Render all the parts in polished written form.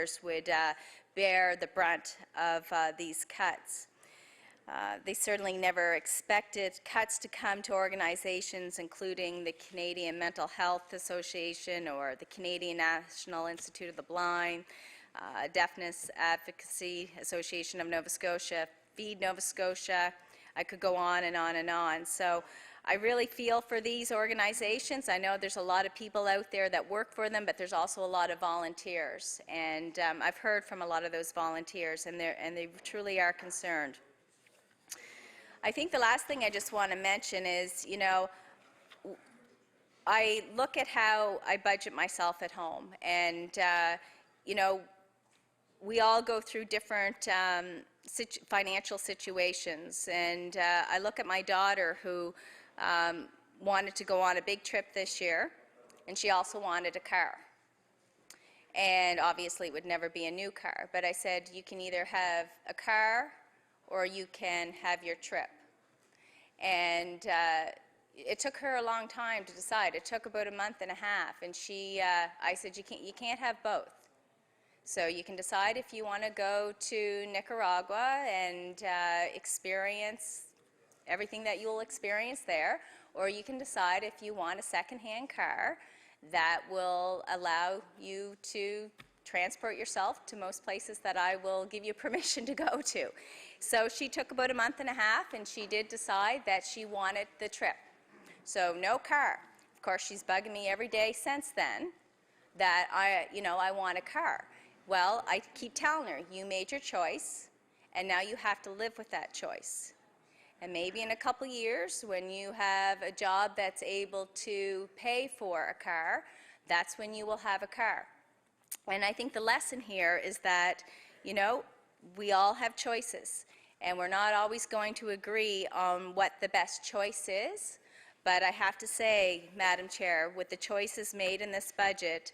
members would bear the brunt of these cuts. They certainly never expected cuts to come to organizations including the Canadian Mental Health Association or the Canadian National Institute of the Blind, Deafness Advocacy Association of Nova Scotia, Feed Nova Scotia. I could go on and on and on. So I really feel for these organizations. I know there's a lot of people out there that work for them, but there's also a lot of volunteers. And I've heard from a lot of those volunteers, and they truly are concerned. I think the last thing I just want to mention is, you know, I look at how I budget myself at home, and you know, we all go through different financial situations, and I look at my daughter who wanted to go on a big trip this year, and she also wanted a car. And obviously it would never be a new car, but I said, you can either have a car or you can have your trip. And it took her a long time to decide. It took about a month and a half, and I said, you can't have both. So you can decide if you want to go to Nicaragua and experience everything that you'll experience there, or you can decide if you want a second-hand car that will allow you to transport yourself to most places that I will give you permission to go to. So she took about a month and a half, and she did decide that she wanted the trip. So no car. Of course, she's bugging me every day since then that I want a car. Well, I keep telling her, you made your choice, and now you have to live with that choice. And maybe in a couple years, when you have a job that's able to pay for a car, that's when you will have a car. And I think the lesson here is that, you know, we all have choices, and we're not always going to agree on what the best choice is. But I have to say, Madam Chair, with the choices made in this budget,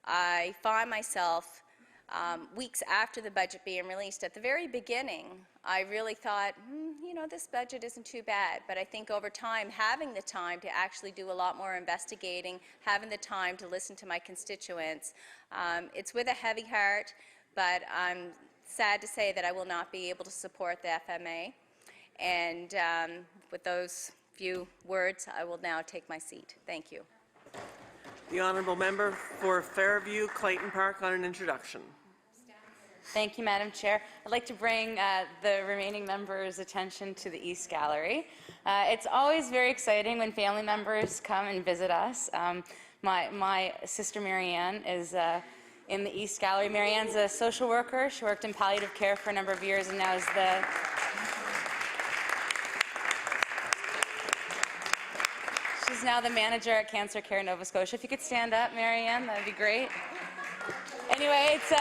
I find myself weeks after the budget being released. At the very beginning, I really thought, you know, this budget isn't too bad. But I think over time, having the time to actually do a lot more investigating, having the time to listen to my constituents, it's with a heavy heart, but I'm sad to say that I will not be able to support the FMA. And with those few words, I will now take my seat. Thank you. The honourable member for Fairview, Clayton Park, on an introduction. Thank you, Madam Chair. I'd like to bring the remaining members' attention to the East Gallery. It's always very exciting when family members come and visit us. My sister Marianne is in the East Gallery. Marianne's a social worker. She worked in palliative care for a number of years and now is she's now the manager at Cancer Care Nova Scotia. If you could stand up, Marianne, that would be great. Anyway, it's a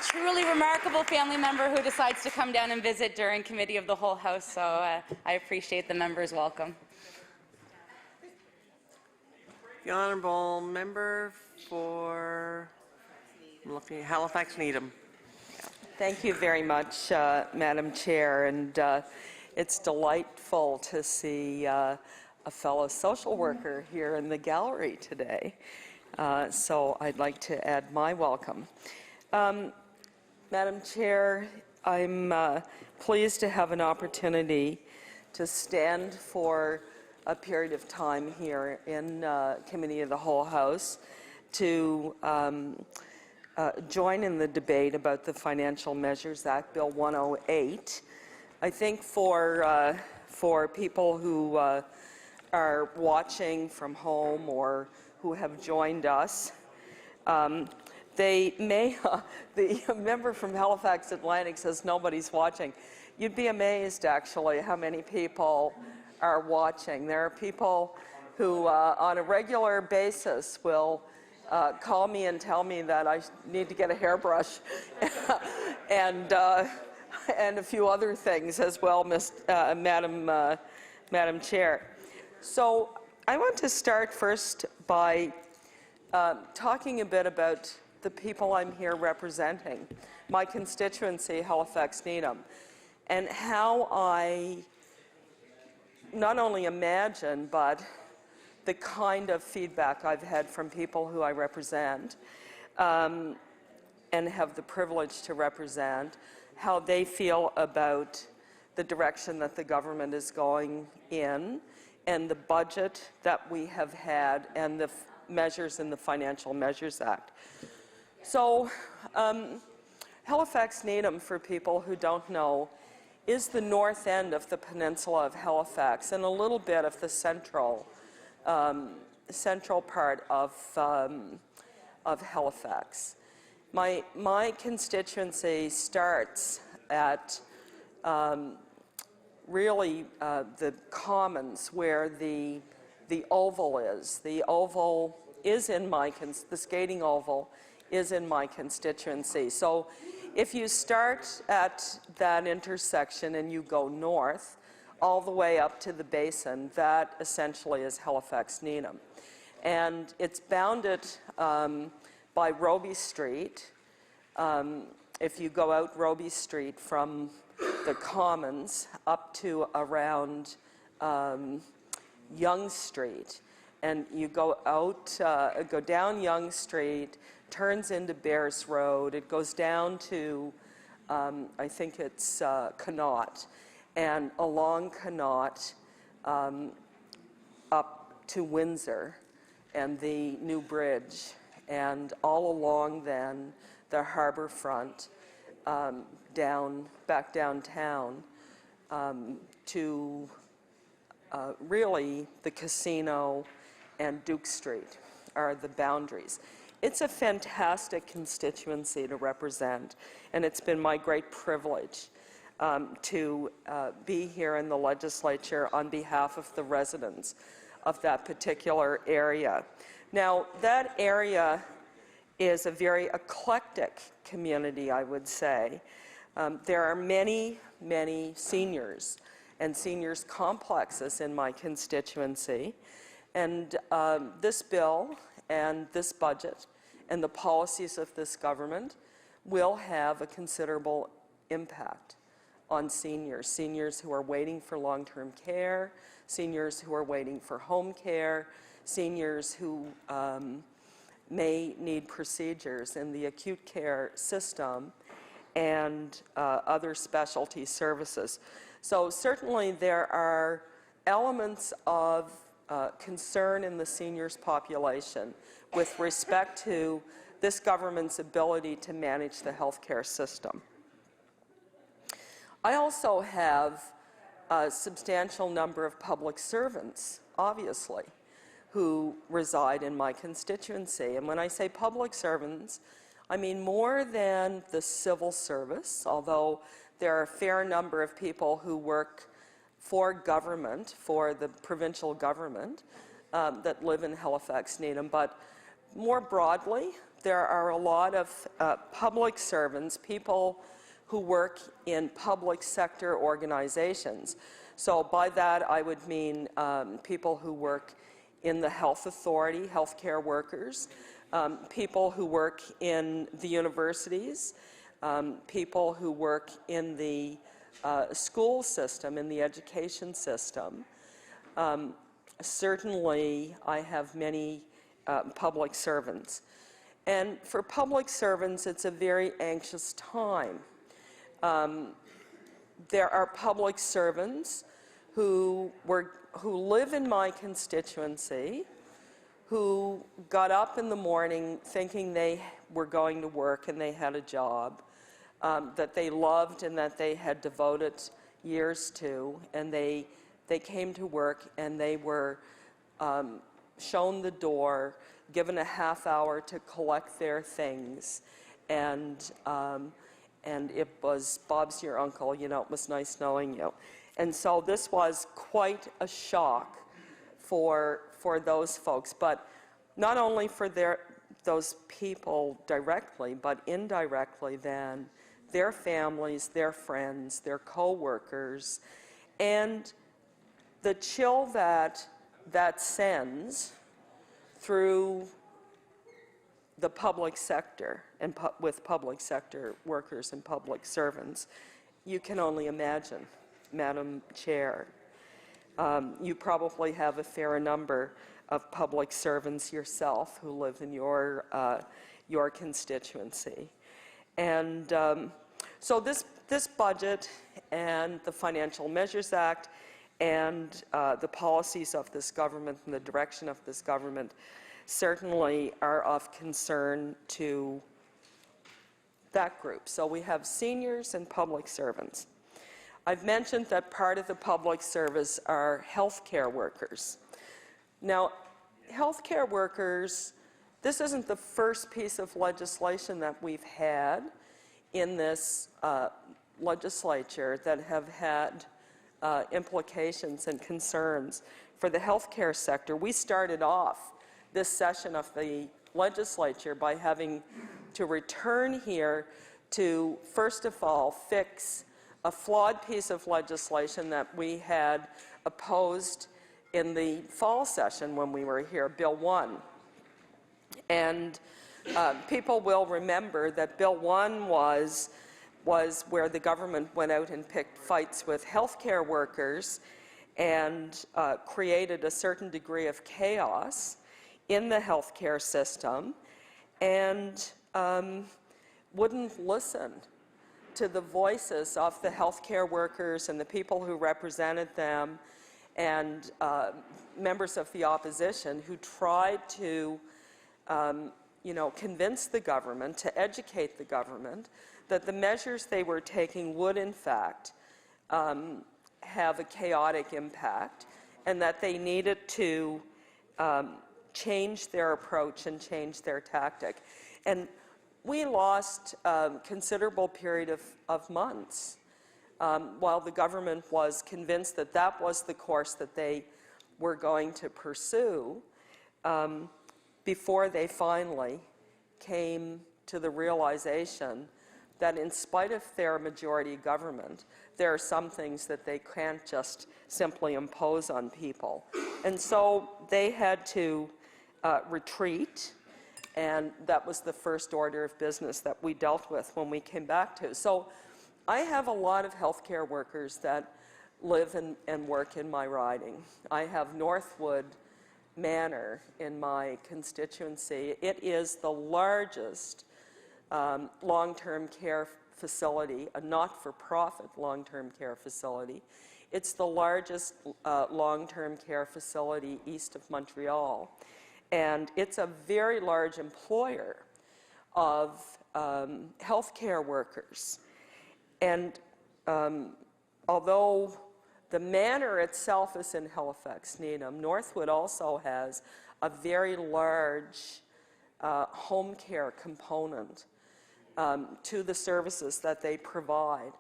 truly remarkable family member who decides to come down and visit during Committee of the Whole House, so I appreciate the members' welcome. The honourable member for Halifax Needham. Thank you very much, Madam Chair, and it's delightful to see a fellow social worker here in the gallery today. So I'd like to add my welcome. Madam Chair, I'm pleased to have an opportunity to stand for a period of time here in Committee of the Whole House to join in the debate about the Financial Measures Act, Bill 108. I think for people who are watching from home or who have joined us, they may, the member from Halifax Atlantic says nobody's watching. You'd be amazed, actually, how many people are watching. There are people who, on a regular basis, will call me and tell me that I need to get a hairbrush and a few other things as well, Madam Chair. So I want to start first by talking a bit about the people I'm here representing, my constituency, Halifax Needham, and how I not only imagine, but the kind of feedback I've had from people who I represent and have the privilege to represent, how they feel about the direction that the government is going in and the budget that we have had and the measures in the Financial Measures Act. So Halifax-Needham, for people who don't know, is the north end of the peninsula of Halifax and a little bit of the central part of Halifax. My constituency starts at really the Commons, where the oval is. The oval is in the skating oval is in my constituency. So if you start at that intersection and you go north all the way up to the basin, that essentially is Halifax-Needham. And it's bounded by Roby Street. If you go out Roby Street from the Commons up to around Yonge Street, and you go out, go down Yonge Street, turns into Bears Road, it goes down to, I think it's Connaught, and along Connaught up to Windsor and the new bridge, and all along then the harbour front back downtown to really the casino and Duke Street are the boundaries. It's a fantastic constituency to represent, and it's been my great privilege to be here in the legislature on behalf of the residents of that particular area. Now, that area is a very eclectic community, I would say. There are many, many seniors and seniors complexes in my constituency. And this bill and this budget and the policies of this government will have a considerable impact on seniors. Seniors who are waiting for long-term care, seniors who are waiting for home care, seniors who may need procedures in the acute care system, and other specialty services. So certainly there are elements of concern in the seniors population with respect to this government's ability to manage the healthcare system. I also have a substantial number of public servants, obviously, who reside in my constituency. And when I say public servants, I mean more than the civil service, although there are a fair number of people who work for government, for the provincial government, that live in Halifax-Needham. But more broadly, there are a lot of public servants, people who work in public sector organizations. So by that, I would mean people who work in the health authority, healthcare workers, people who work in the universities, people who work in the school system, in the education system. Certainly, I have many public servants. And for public servants, it's a very anxious time. There are public servants who live in my constituency, who got up in the morning thinking they were going to work and they had a job that they loved and that they had devoted years to, and they came to work and they were shown the door, given a half hour to collect their things, and it was, Bob's your uncle, you know, it was nice knowing you. And so this was quite a shock for those folks, but not only for those people directly, but indirectly then, their families, their friends, their co-workers, and the chill that sends through the public sector and with public sector workers and public servants, you can only imagine, Madam Chair. You probably have a fair number of public servants yourself who live in your your constituency. And so this budget and the Financial Measures Act and the policies of this government and the direction of this government certainly are of concern to that group. So we have seniors and public servants. I've mentioned that part of the public service are healthcare workers. Now, healthcare workers, this isn't the first piece of legislation that we've had in this legislature that have had implications and concerns for the healthcare sector. We started off this session of the legislature by having to return here to, first of all, fix a flawed piece of legislation that we had opposed in the fall session when we were here, Bill 1. And people will remember that Bill 1 was where the government went out and picked fights with healthcare workers and created a certain degree of chaos in the healthcare system and wouldn't listen to the voices of the healthcare workers and the people who represented them and members of the opposition who tried to convince the government, to educate the government, that the measures they were taking would, in fact, have a chaotic impact, and that they needed to change their approach and change their tactic. And we lost a considerable period of months while the government was convinced that that was the course that they were going to pursue before they finally came to the realization that in spite of their majority government, there are some things that they can't just simply impose on people. And so they had to retreat, and that was the first order of business that we dealt with when we came back to. So I have a lot of healthcare workers that live and work in my riding. I have Northwood Manor in my constituency. It is the largest long-term care facility, a not-for-profit long-term care facility. It's the largest long-term care facility east of Montreal, and it's a very large employer of healthcare workers. And although the manor itself is in Halifax, Needham, Northwood also has a very large home care component to the services that they provide.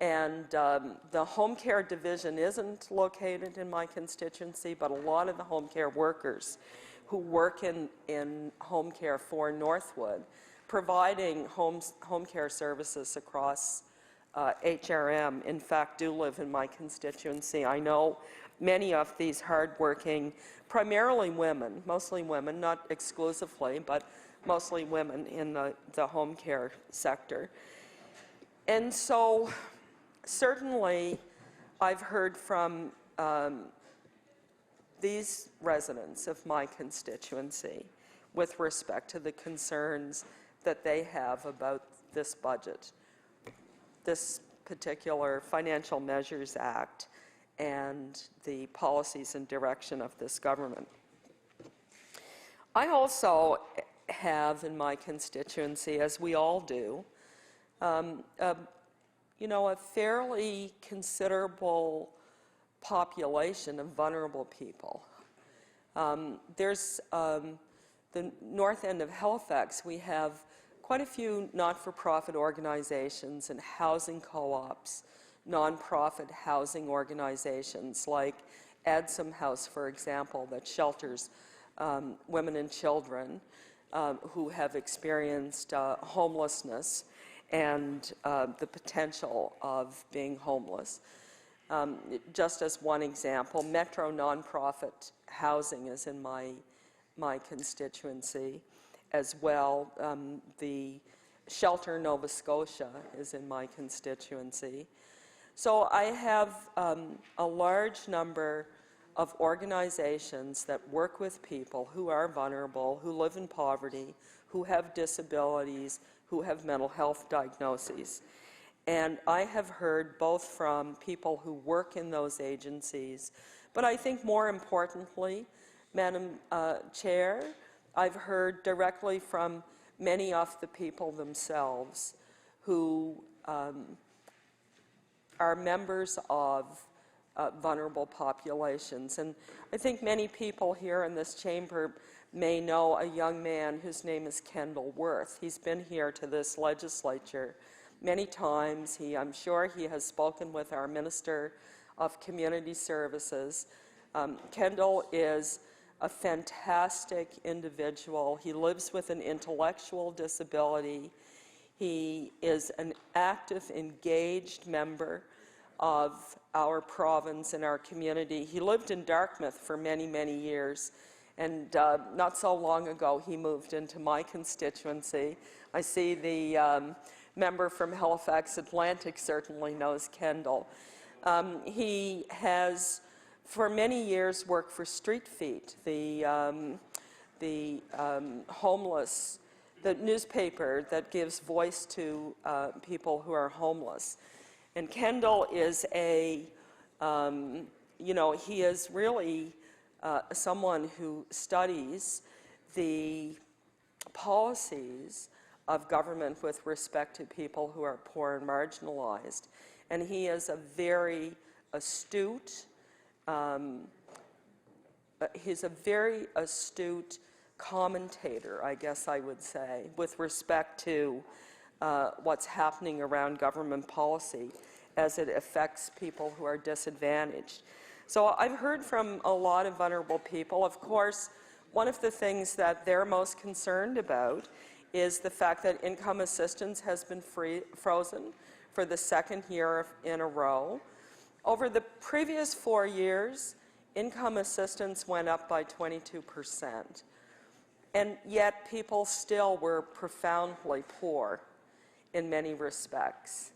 And the home care division isn't located in my constituency, but a lot of the home care workers who work in home care for Northwood, providing home care services across HRM, in fact, do live in my constituency. I know many of these hardworking, primarily women, mostly women, not exclusively, but mostly women in the home care sector. And so certainly I've heard from these residents of my constituency with respect to the concerns that they have about this budget, this particular Financial Measures Act, and the policies and direction of this government. I also have in my constituency, as we all do, a fairly considerable population of vulnerable people. There's the north end of Halifax, we have quite a few not-for-profit organizations and housing co-ops, nonprofit housing organizations like Adsum House, for example, that shelters women and children who have experienced homelessness and the potential of being homeless. Just as one example, Metro Nonprofit Housing is in my constituency as well. The Shelter Nova Scotia is in my constituency. So I have a large number of organizations that work with people who are vulnerable, who live in poverty, who have disabilities, who have mental health diagnoses. And I have heard both from people who work in those agencies, but I think more importantly, Madam Chair, I've heard directly from many of the people themselves who are members of vulnerable populations. And I think many people here in this chamber may know a young man whose name is Kendall Worth. He's been here to this legislature many times. I'm sure he has spoken with our Minister of Community Services. Kendall is a fantastic individual. He lives with an intellectual disability. He is an active, engaged member of our province and our community. He lived in Dartmouth for many, many years, and not so long ago he moved into my constituency. I see the member from Halifax Atlantic certainly knows Kendall. He has for many years worked for Street Feet, the homeless, the newspaper that gives voice to people who are homeless. And Kendall is he is really someone who studies the policies of government with respect to people who are poor and marginalized. And he is a very astute, commentator, I guess I would say, with respect to what's happening around government policy as it affects people who are disadvantaged. So I've heard from a lot of vulnerable people. Of course, one of the things that they're most concerned about is the fact that income assistance has been frozen for the second year in a row. Over the previous 4 years, income assistance went up by 22%. And yet people still were profoundly poor in many respects.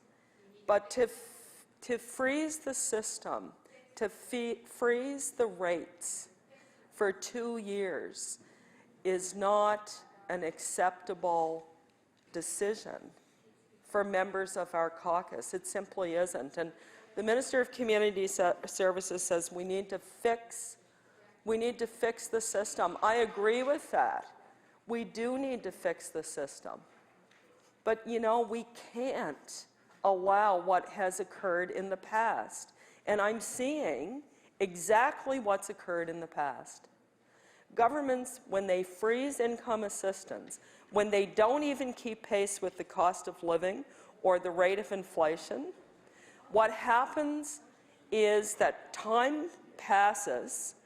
But to freeze the system, to freeze the rates for 2 years is not an acceptable decision for members of our caucus. It simply isn't. And the Minister of Community Services says we need to fix the system. I agree with that. We do need to fix the system. But you know, we can't allow what has occurred in the past. And I'm seeing exactly what's occurred in the past. Governments, when they freeze income assistance, when they don't even keep pace with the cost of living or the rate of inflation, what happens is that time passes,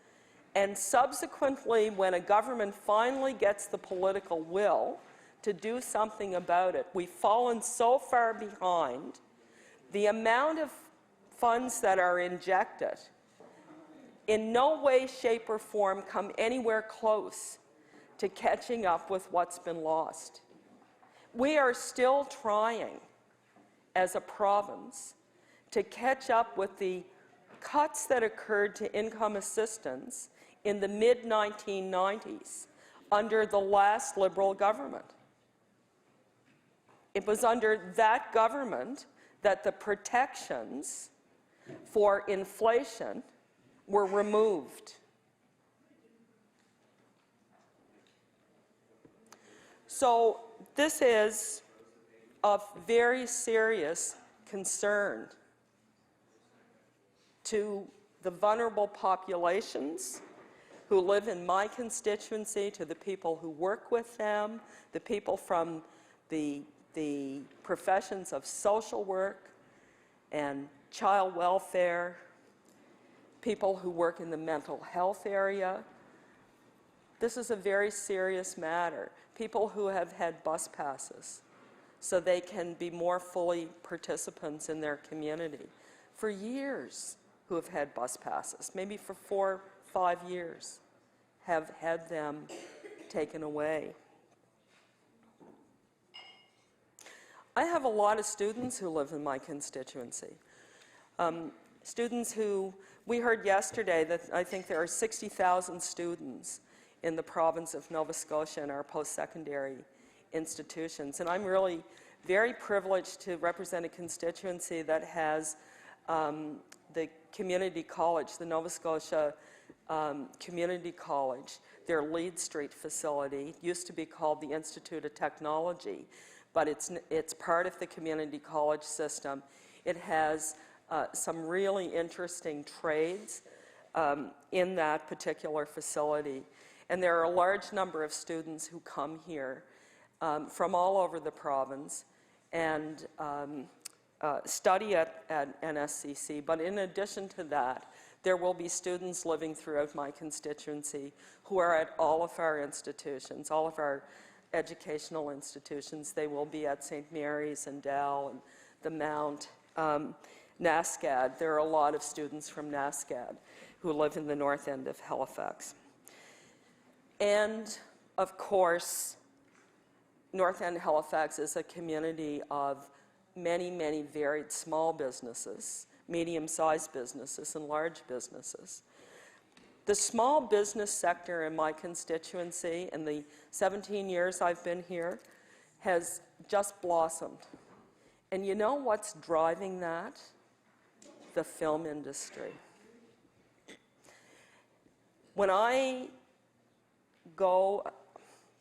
and subsequently, when a government finally gets the political will to do something about it, we've fallen so far behind. The amount of funds that are injected in no way, shape, or form come anywhere close to catching up with what's been lost. We are still trying, as a province, to catch up with the cuts that occurred to income assistance in the mid-1990s under the last Liberal government. It was under that government that the protections for inflation were removed. So this is of very serious concern to the vulnerable populations who live in my constituency, to the people who work with them, the people from the professions of social work and child welfare, people who work in the mental health area. This is a very serious matter. People who have had bus passes so they can be more fully participants in their community for years, who have had bus passes, maybe for 4 or 5 years, have had them taken away. I have a lot of students who live in my constituency. Students who, we heard yesterday that I think there are 60,000 students in the province of Nova Scotia in our post-secondary institutions. And I'm really very privileged to represent a constituency that has the community college, the Nova Scotia Community College, their Lead Street facility, used to be called the Institute of Technology, but it's part of the community college system. It has some really interesting trades in that particular facility. And there are a large number of students who come here from all over the province and study at NSCC. But in addition to that, there will be students living throughout my constituency who are at all of our institutions, all of our educational institutions. They will be at St. Mary's and Dal and the Mount. NASCAD, there are a lot of students from NASCAD who live in the north end of Halifax. And of course, North End Halifax is a community of many, many varied small businesses, medium-sized businesses, and large businesses. The small business sector in my constituency, in the 17 years I've been here, has just blossomed. And you know what's driving that? The film industry. When I go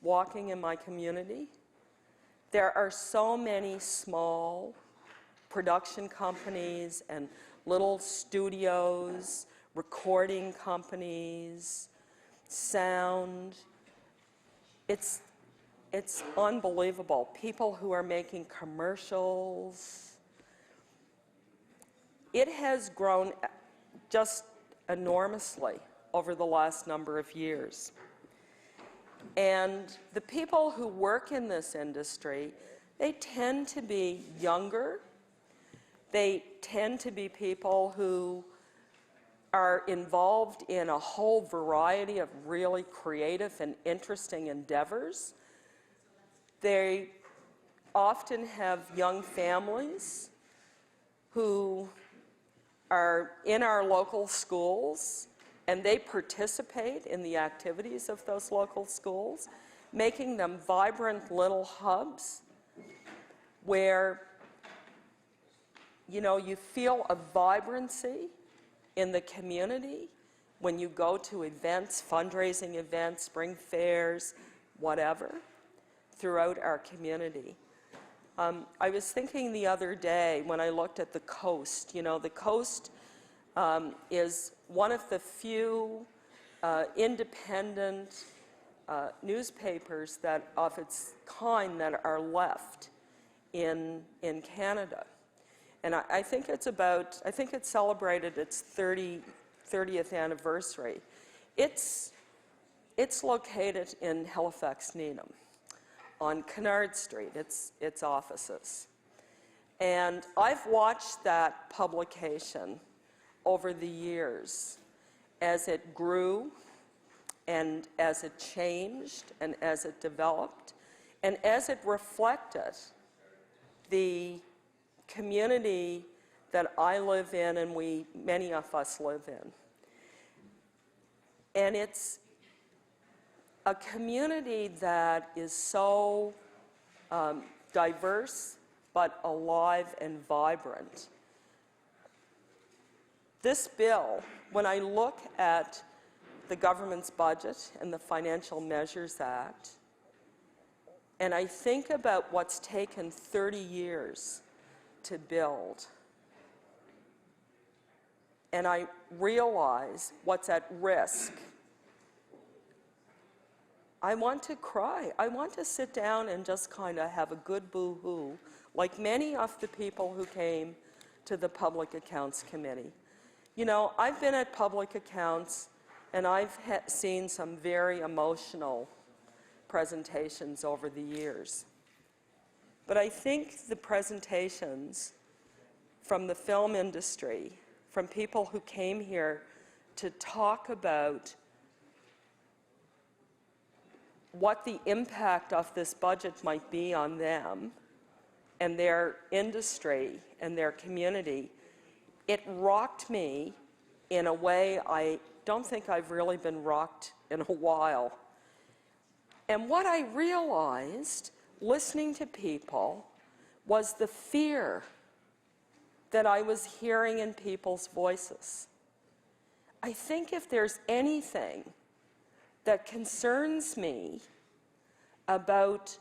walking in my community, there are so many small production companies and little studios, recording companies, sound. It's unbelievable. People who are making commercials. It has grown just enormously over the last number of years. And the people who work in this industry, they tend to be younger. They tend to be people who are involved in a whole variety of really creative and interesting endeavors. They often have young families who are in our local schools, and they participate in the activities of those local schools, making them vibrant little hubs where, you know, you feel a vibrancy in the community when you go to events, fundraising events, spring fairs, whatever, throughout our community. I was thinking the other day when I looked at the Coast, you know, the Coast is one of the few independent newspapers that of its kind that are left in Canada. And I think it's celebrated its 30th anniversary. It's located in Halifax, Needham, on Kennard Street, its offices. And I've watched that publication over the years as it grew and as it changed and as it developed and as it reflected the community that I live in and many of us live in. And it's a community that is so diverse but alive and vibrant. This bill, when I look at the government's budget and the Financial Measures Act, and I think about what's taken 30 years to build, and I realize what's at risk, I want to cry. I want to sit down and just kind of have a good boo-hoo, like many of the people who came to the Public Accounts Committee. You know, I've been at Public Accounts, and I've seen some very emotional presentations over the years. But I think the presentations from the film industry, from people who came here to talk about what the impact of this budget might be on them and their industry and their community, it rocked me in a way I don't think I've really been rocked in a while. And what I realized listening to people was the fear that I was hearing in people's voices. I think if there's anything that concerns me about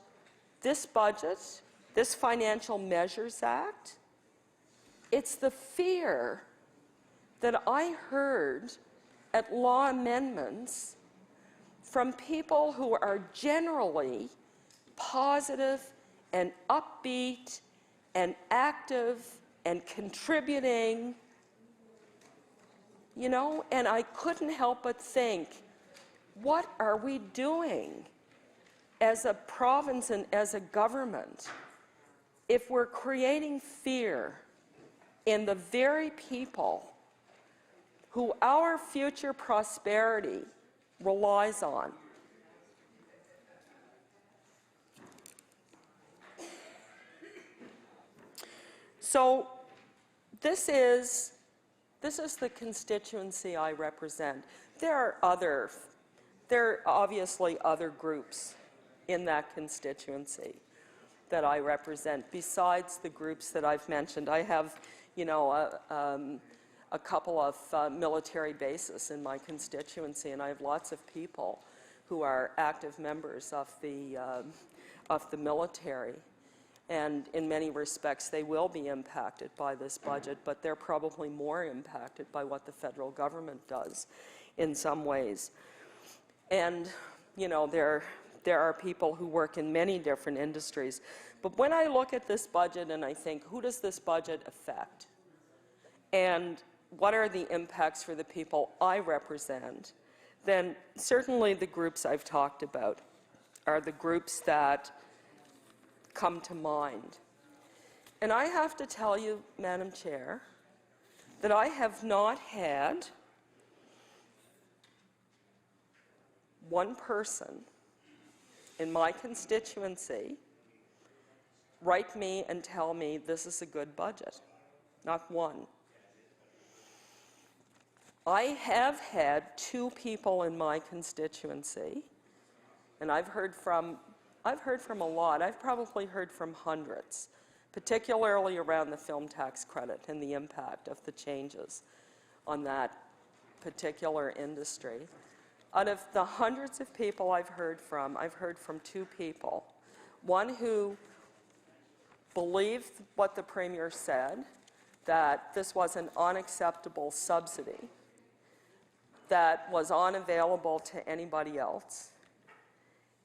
this budget, this Financial Measures Act, it's the fear that I heard at law amendments from people who are generally positive and upbeat and active and contributing, you know, and I couldn't help but think, what are we doing as a province and as a government if we're creating fear in the very people who our future prosperity relies on? So this is the constituency I represent. There are obviously other groups in that constituency that I represent besides the groups that I've mentioned. I have, you know, a couple of military bases in my constituency, and I have lots of people who are active members of the military. And in many respects, they will be impacted by this budget, but they're probably more impacted by what the federal government does in some ways. And, you know, there are people who work in many different industries. But when I look at this budget and I think, who does this budget affect? And what are the impacts for the people I represent? Then certainly the groups I've talked about are the groups that come to mind. And I have to tell you, Madam Chair, that I have not had one person in my constituency write me and tell me this is a good budget. Not one. I have had 2 people in my constituency, and I've heard from a lot. I've probably heard from hundreds, particularly around the film tax credit and the impact of the changes on that particular industry. Out of the hundreds of people I've heard from 2 people. One who believed what the Premier said, that this was an unacceptable subsidy that was unavailable to anybody else.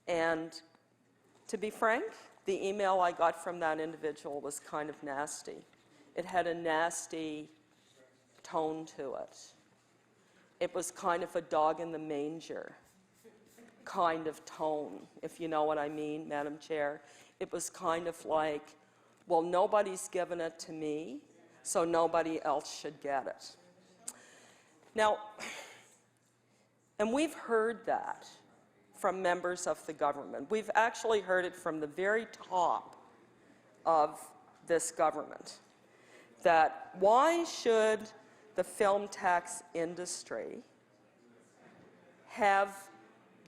And to be frank, the email I got from that individual was kind of nasty. It had a nasty tone to it. It was kind of a dog in the manger kind of tone, if you know what I mean, Madam Chair. It was kind of like, well, nobody's given it to me, so nobody else should get it. Now, and we've heard that from members of the government. We've actually heard it from the very top of this government, that why should the film tax industry have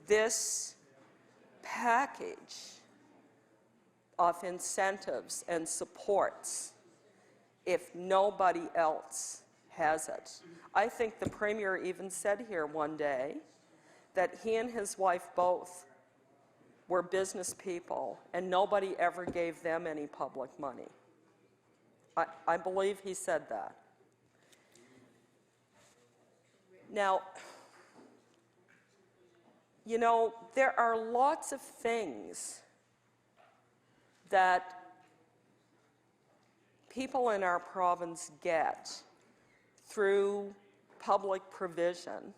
this package of incentives and supports if nobody else has it? I think the Premier even said here one day that he and his wife both were business people and nobody ever gave them any public money. I believe he said that. Now, you know, there are lots of things that people in our province get through public provision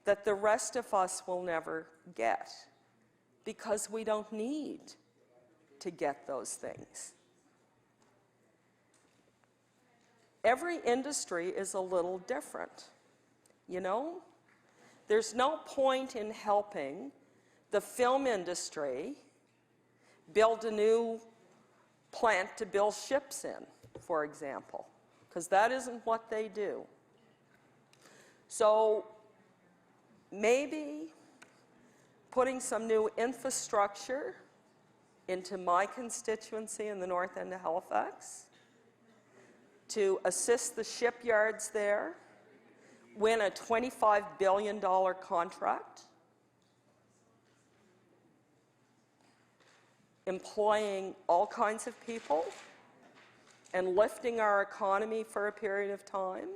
that the rest of us will never get because we don't need to get those things. Every industry is a little different, you know? There's no point in helping the film industry build a new plant to build ships in, for example, because that isn't what they do. So maybe putting some new infrastructure into my constituency in the north end of Halifax to assist the shipyards there, win a $25 billion contract, employing all kinds of people and lifting our economy for a period of time,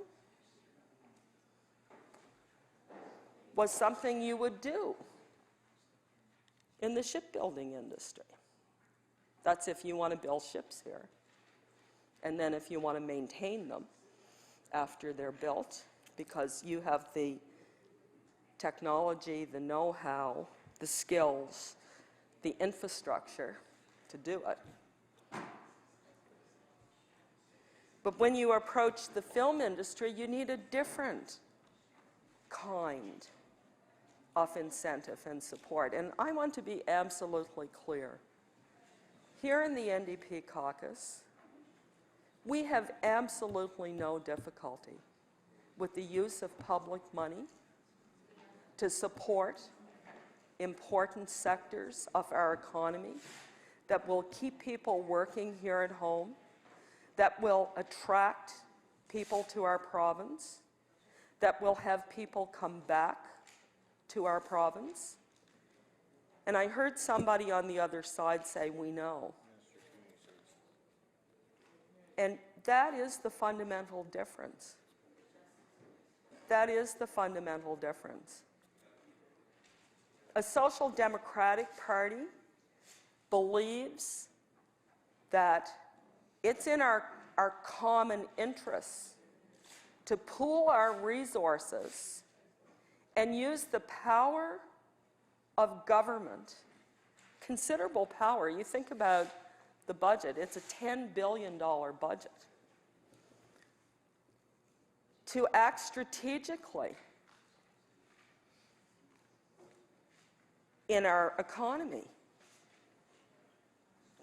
was something you would do in the shipbuilding industry. That's if you want to build ships here. And then if you want to maintain them after they're built, because you have the technology, the know-how, the skills, the infrastructure to do it. But when you approach the film industry, you need a different kind of incentive and support. And I want to be absolutely clear. Here in the NDP caucus, we have absolutely no difficulty with the use of public money to support important sectors of our economy that will keep people working here at home, that will attract people to our province, that will have people come back to our province. And I heard somebody on the other side say, we know. And that is the fundamental difference. That is the fundamental difference. A social democratic party believes that it's in our common interests to pool our resources and use the power of government, considerable power. You think about the budget, it's a $10 billion budget, to act strategically in our economy,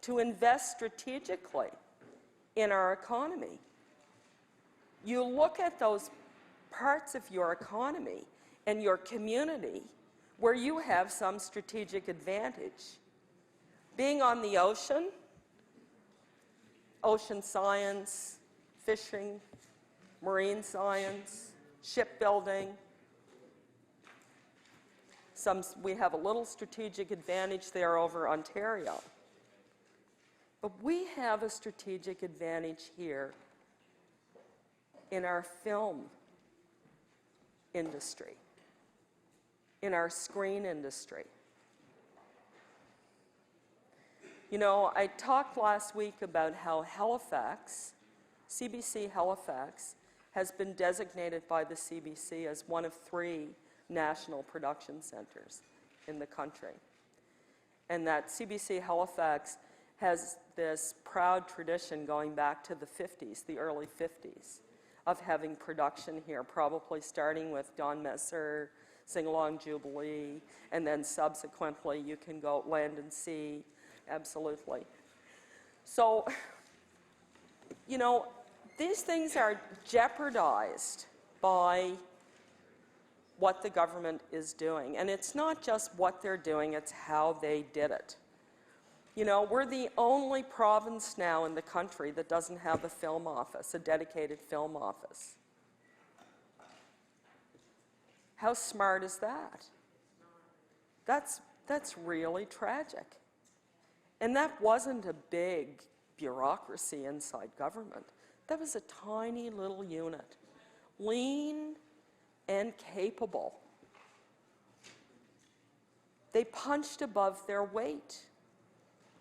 to invest strategically in our economy. You look at those parts of your economy and your community where you have some strategic advantage. Being on the ocean, ocean science, fishing, marine science, shipbuilding. We have a little strategic advantage there over Ontario. But we have a strategic advantage here in our film industry, in our screen industry. You know, I talked last week about how Halifax, CBC Halifax, has been designated by the CBC as one of 3 national production centers in the country. And that CBC Halifax has this proud tradition going back to the 50s, the early 50s, of having production here, probably starting with Don Messer, Sing Along Jubilee, and then subsequently you can go Land and Sea, absolutely. So, you know, these things are jeopardized by what the government is doing. And it's not just what they're doing, it's how they did it. You know, we're the only province now in the country that doesn't have a film office, a dedicated film office. How smart is that? That's really tragic. And that wasn't a big bureaucracy inside government. That was a tiny little unit, lean and capable. They punched above their weight.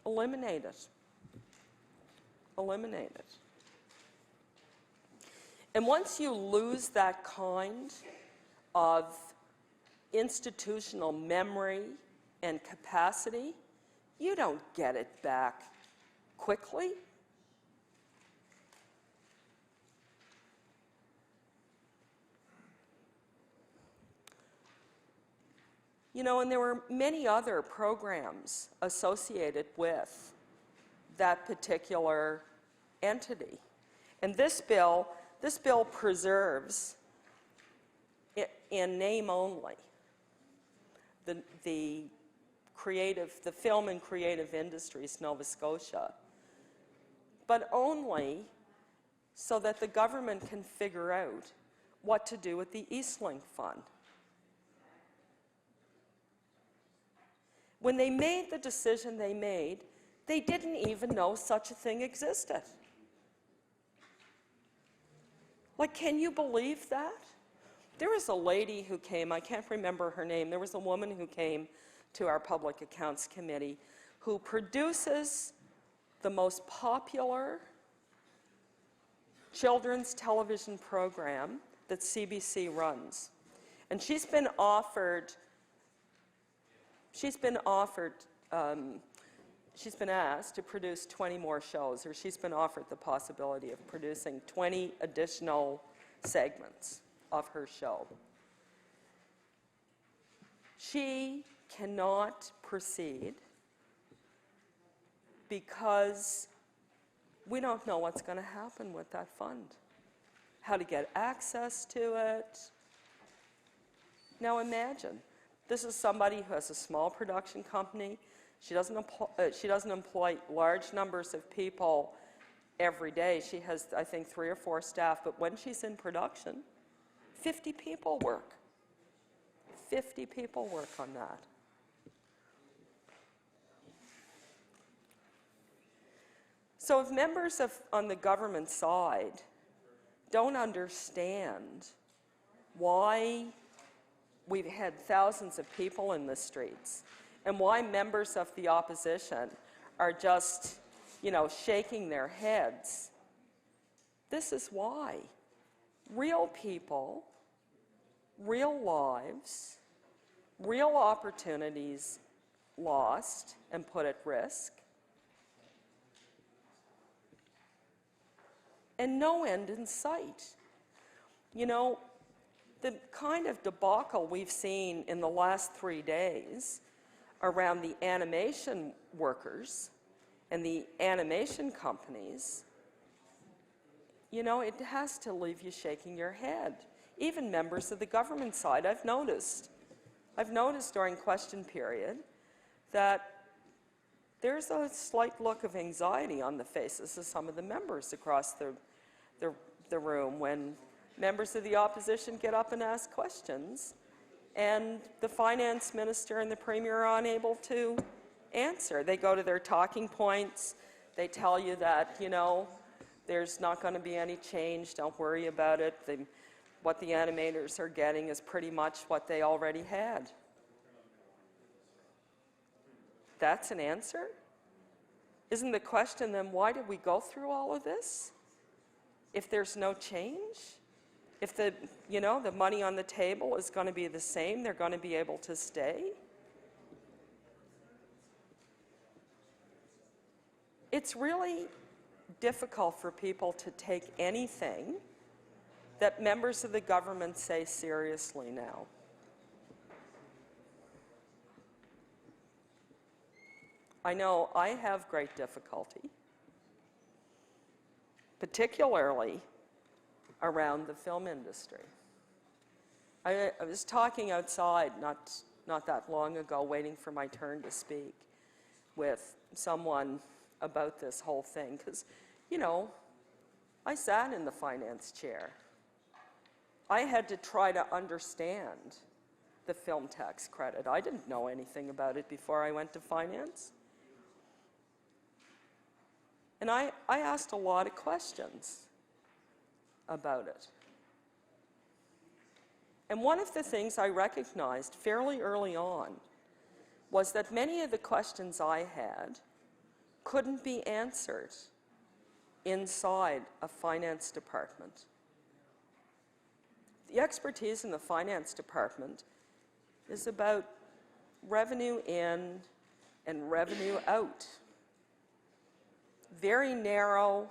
Eliminate it. Eliminate it. And once you lose that kind of institutional memory and capacity, you don't get it back quickly. You know, and there were many other programs associated with that particular entity. And this bill preserves, in name only, the the film and creative industries, Nova Scotia, but only so that the government can figure out what to do with the Eastlink Fund. When they made the decision they made, they didn't even know such a thing existed. Like, can you believe that? There was a lady who came, I can't remember her name, there was a woman who came to our Public Accounts Committee who produces the most popular children's television program that CBC runs. And she's been asked to produce 20 more shows, or she's been offered the possibility of producing 20 additional segments of her show. She cannot proceed because we don't know what's going to happen with that fund, how to get access to it. Now imagine, this is somebody who has a small production company. She doesn't employ large numbers of people every day. She has, I think, 3 or 4 staff, but when she's in production, 50 people work. 50 people work on that. So if members on the government side don't understand why we've had thousands of people in the streets and why members of the opposition are just, shaking their heads, this is why. Real people, real lives, real opportunities lost and put at risk, and no end in sight. The kind of debacle we've seen in the last 3 days around the animation workers and the animation companies, it has to leave you shaking your head. Even members of the government side, I've noticed during question period that there's a slight look of anxiety on the faces of some of the members across the room when members of the opposition get up and ask questions, and the finance minister and the premier are unable to answer. They go to their talking points. They tell you that, there's not going to be any change. Don't worry about it. What the animators are getting is pretty much what they already had. That's an answer? Isn't the question then, why did we go through all of this? If there's no change? If the money on the table is going to be the same, they're going to be able to stay? It's really difficult for people to take anything that members of the government say seriously now. I know I have great difficulty, particularly around the film industry. I was talking outside not that long ago, waiting for my turn to speak with someone about this whole thing, because, I sat in the finance chair. I had to try to understand the film tax credit. I didn't know anything about it before I went to finance. And I asked a lot of questions about it. And one of the things I recognized fairly early on was that many of the questions I had couldn't be answered inside a finance department. The expertise in the finance department is about revenue in and revenue out. Very narrow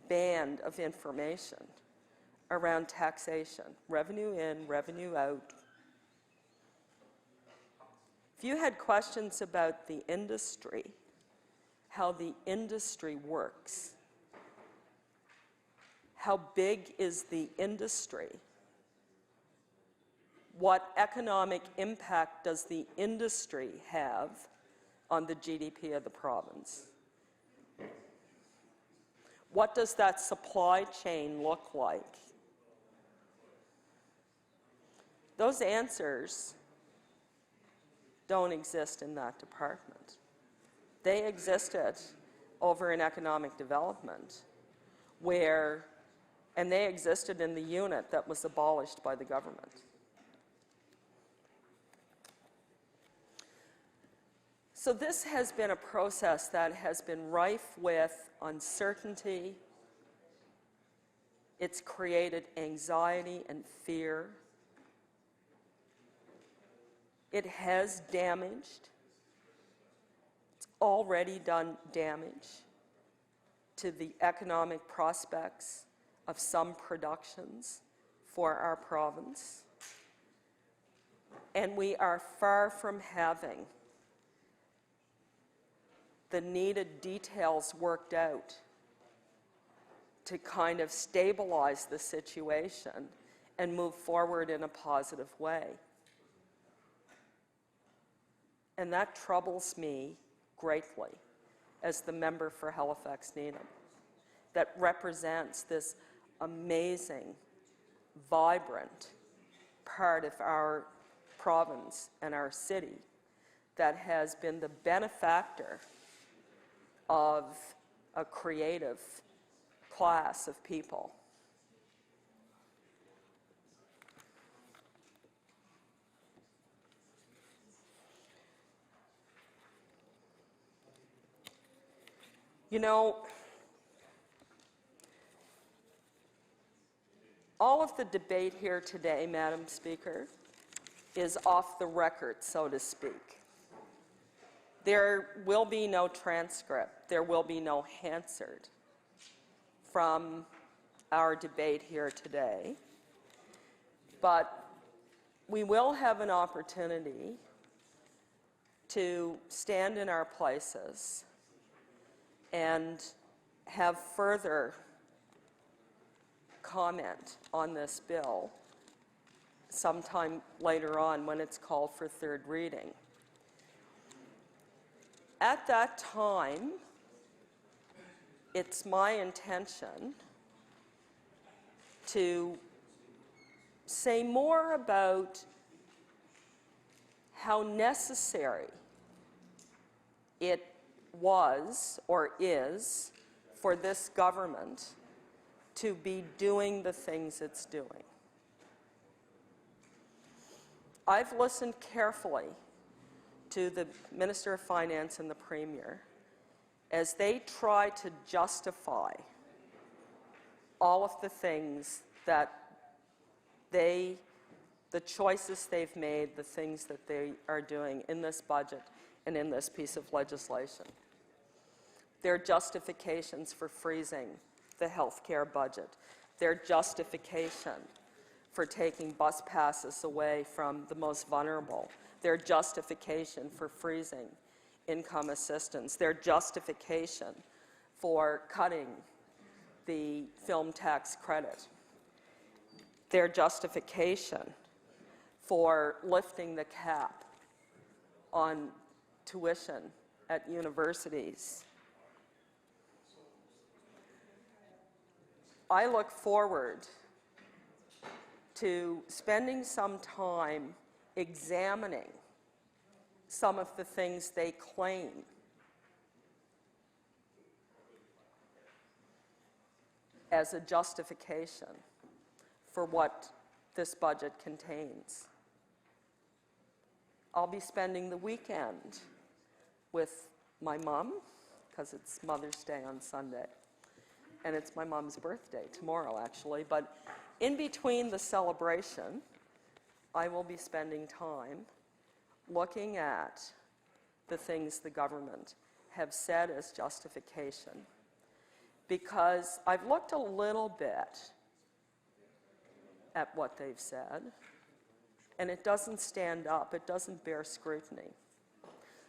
band of information around taxation, revenue in, revenue out. If you had questions about the industry, how the industry works, how big is the industry, what economic impact does the industry have on the GDP of the province? What does that supply chain look like? Those answers don't exist in that department. They existed over in economic development, and they existed in the unit that was abolished by the government. So this has been a process that has been rife with uncertainty. It's created anxiety and fear. It has damaged. It's already done damage to the economic prospects of some productions for our province. And we are far from having the needed details worked out to kind of stabilize the situation and move forward in a positive way. And that troubles me greatly as the member for Halifax-Needham, that represents this amazing, vibrant part of our province and our city that has been the benefactor of a creative class of people. You know, all of the debate here today, Madam Speaker, is off the record, so to speak. There will be no transcript. There will be no Hansard from our debate here today. But we will have an opportunity to stand in our places and have further comment on this bill sometime later on when it's called for third reading. At that time, it's my intention to say more about how necessary it was or is for this government to be doing the things it's doing. I've listened carefully to the Minister of Finance and the Premier as they try to justify all of the things that the choices they've made, the things that they are doing in this budget and in this piece of legislation. Their justifications for freezing the healthcare budget, their justification for taking bus passes away from the most vulnerable, their justification for freezing income assistance, their justification for cutting the film tax credit, their justification for lifting the cap on tuition at universities. I look forward to spending some time examining some of the things they claim as a justification for what this budget contains. I'll be spending the weekend with my mom, because it's Mother's Day on Sunday, and it's my mom's birthday tomorrow, actually. But in between the celebration, I will be spending time looking at the things the government have said as justification, because I've looked a little bit at what they've said, and it doesn't stand up, it doesn't bear scrutiny.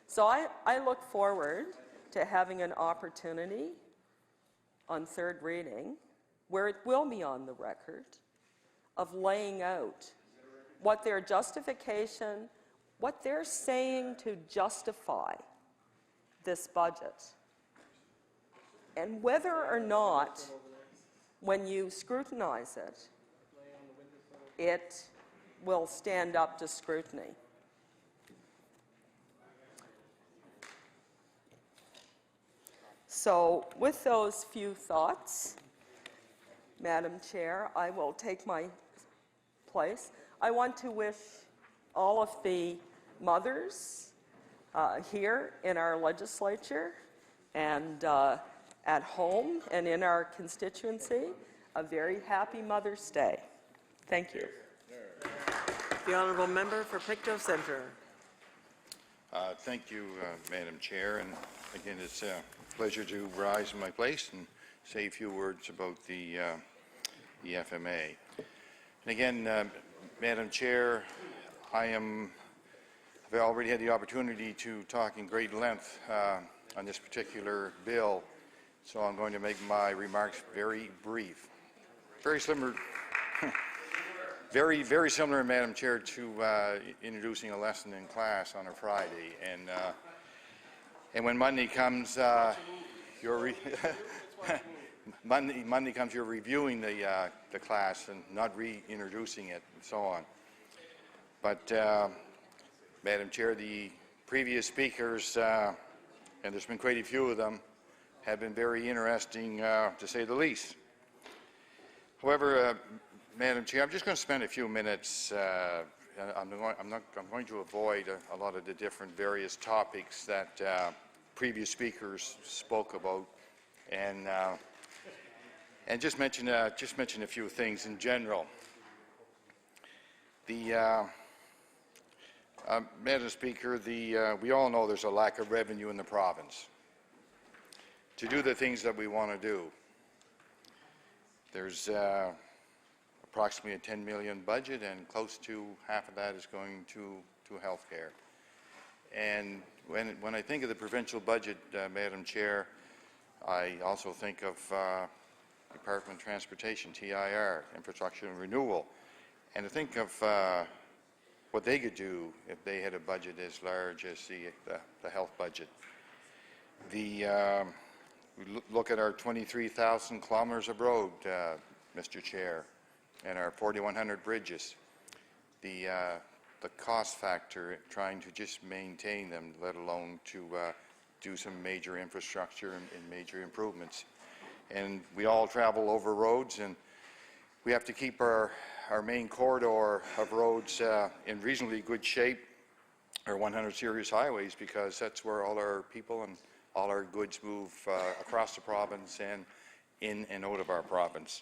So I look forward to having an opportunity on third reading, where it will be on the record, of laying out what their justification, what they're saying to justify this budget. And whether or not, when you scrutinize it, it will stand up to scrutiny. So with those few thoughts, Madam Chair, I will take my place. I want to wish all of the mothers here in our legislature and at home and in our constituency a very happy Mother's Day. Thank you. The honourable member for Pictou Centre. Thank you, Madam Chair, and again, it's a pleasure to rise in my place and say a few words about the FMA. And again, Madam Chair, I've already had the opportunity to talk in great length on this particular bill, so I'm going to make my remarks very brief. Very similar, very similar, Madam Chair, to introducing a lesson in class on a Friday, and when Monday comes, Monday comes, you're reviewing the class and not reintroducing it, and so on. But Madam Chair, the previous speakers, and there's been quite a few of them, have been very interesting, to say the least. However, Madam Chair, I'm just going to spend a few minutes. I'm going to avoid a lot of the different various topics that previous speakers spoke about, and just mention a few things in general. Madam Speaker, we all know there's a lack of revenue in the province to do the things that we want to do. There's approximately a 10 million budget, and close to half of that is going to health care. And when I think of the provincial budget, Madam Chair, I also think of Department of Transportation, TIR, Infrastructure and Renewal, and to think of what they could do if they had a budget as large as the health budget. We look at our 23,000 kilometers of road, Mr. Chair, and our 4,100 bridges. The cost factor trying to just maintain them, let alone to do some major infrastructure and major improvements. And we all travel over roads, and we have to keep our main corridor of roads in reasonably good shape, our 100 series highways, because that's where all our people and all our goods move across the province and in and out of our province.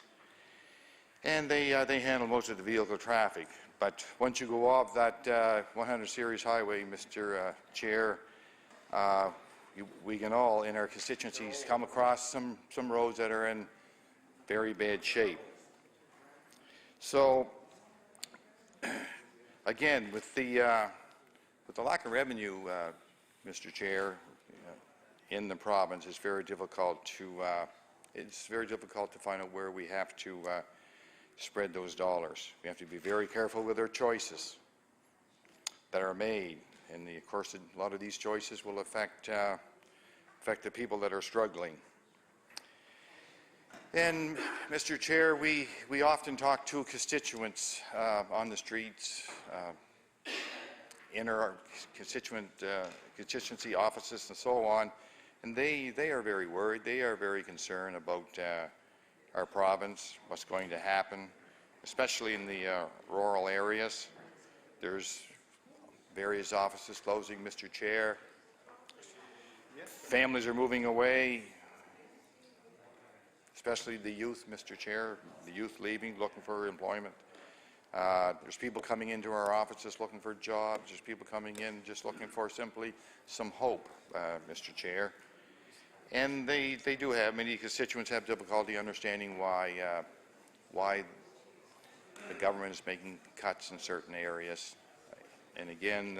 And they handle most of the vehicle traffic. But once you go off that 100 series highway, Mr. Chair, we can all in our constituencies come across some roads that are in very bad shape. So again, with the lack of revenue, Mr. Chair, in the province, it's very difficult to find out where we have to spread those dollars. We have to be very careful with our choices that are made, and of course, a lot of these choices will affect the people that are struggling. And Mr. Chair, we often talk to constituents on the streets, in our constituency offices and so on, and they are very worried. They are very concerned about our province, what's going to happen, especially in the rural areas. There's various offices closing, Mr. Chair. Families are moving away, especially the youth, Mr. Chair, the youth leaving, looking for employment. There's people coming into our offices looking for jobs. There's people coming in just looking for simply some hope, Mr. Chair. And they do have, many constituents have difficulty understanding why the government is making cuts in certain areas. And again,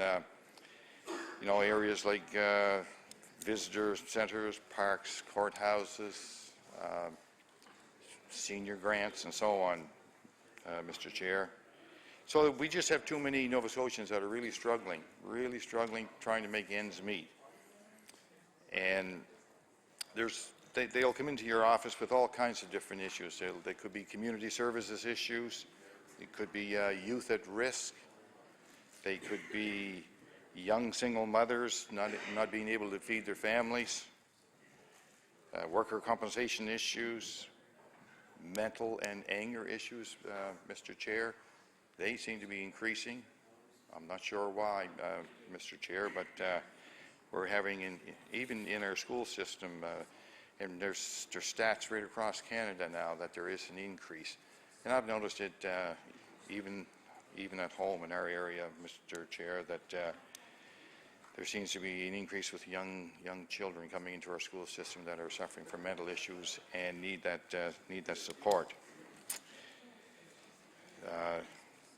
you know, areas like visitor centers, parks, courthouses, senior grants, and so on, Mr. Chair. So we just have too many Nova Scotians that are really struggling trying to make ends meet. And they'll come into your office with all kinds of different issues. They could be community services issues. It could be youth at risk. They could be young single mothers not being able to feed their families, worker compensation issues, mental and anger issues, Mr. Chair. They seem to be increasing. I'm not sure why, Mr. Chair, but we're having, even in our school system, and there's stats right across Canada now that there is an increase. And I've noticed it even at home in our area, Mr. Chair, that there seems to be an increase with young children coming into our school system that are suffering from mental issues and need that support.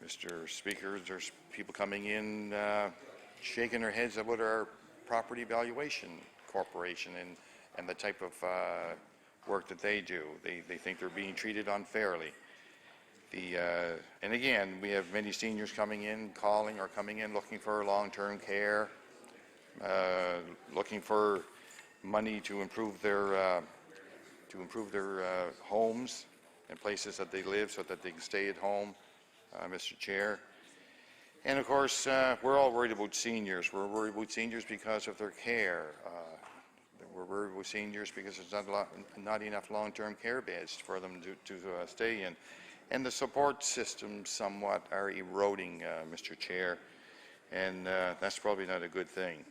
Mr. Speaker, there's people coming in shaking their heads about our property valuation corporation and the type of work that they do. They think they're being treated unfairly. And again, we have many seniors coming in looking for long-term care, looking for money to improve their homes and places that they live so that they can stay at home, Mr. Chair. And of course, we're all worried about seniors. We're worried about seniors because of their care. We're worried about seniors because there's not enough long-term care beds for them to stay in. And the support systems somewhat are eroding, Mr. Chair, and that's probably not a good thing.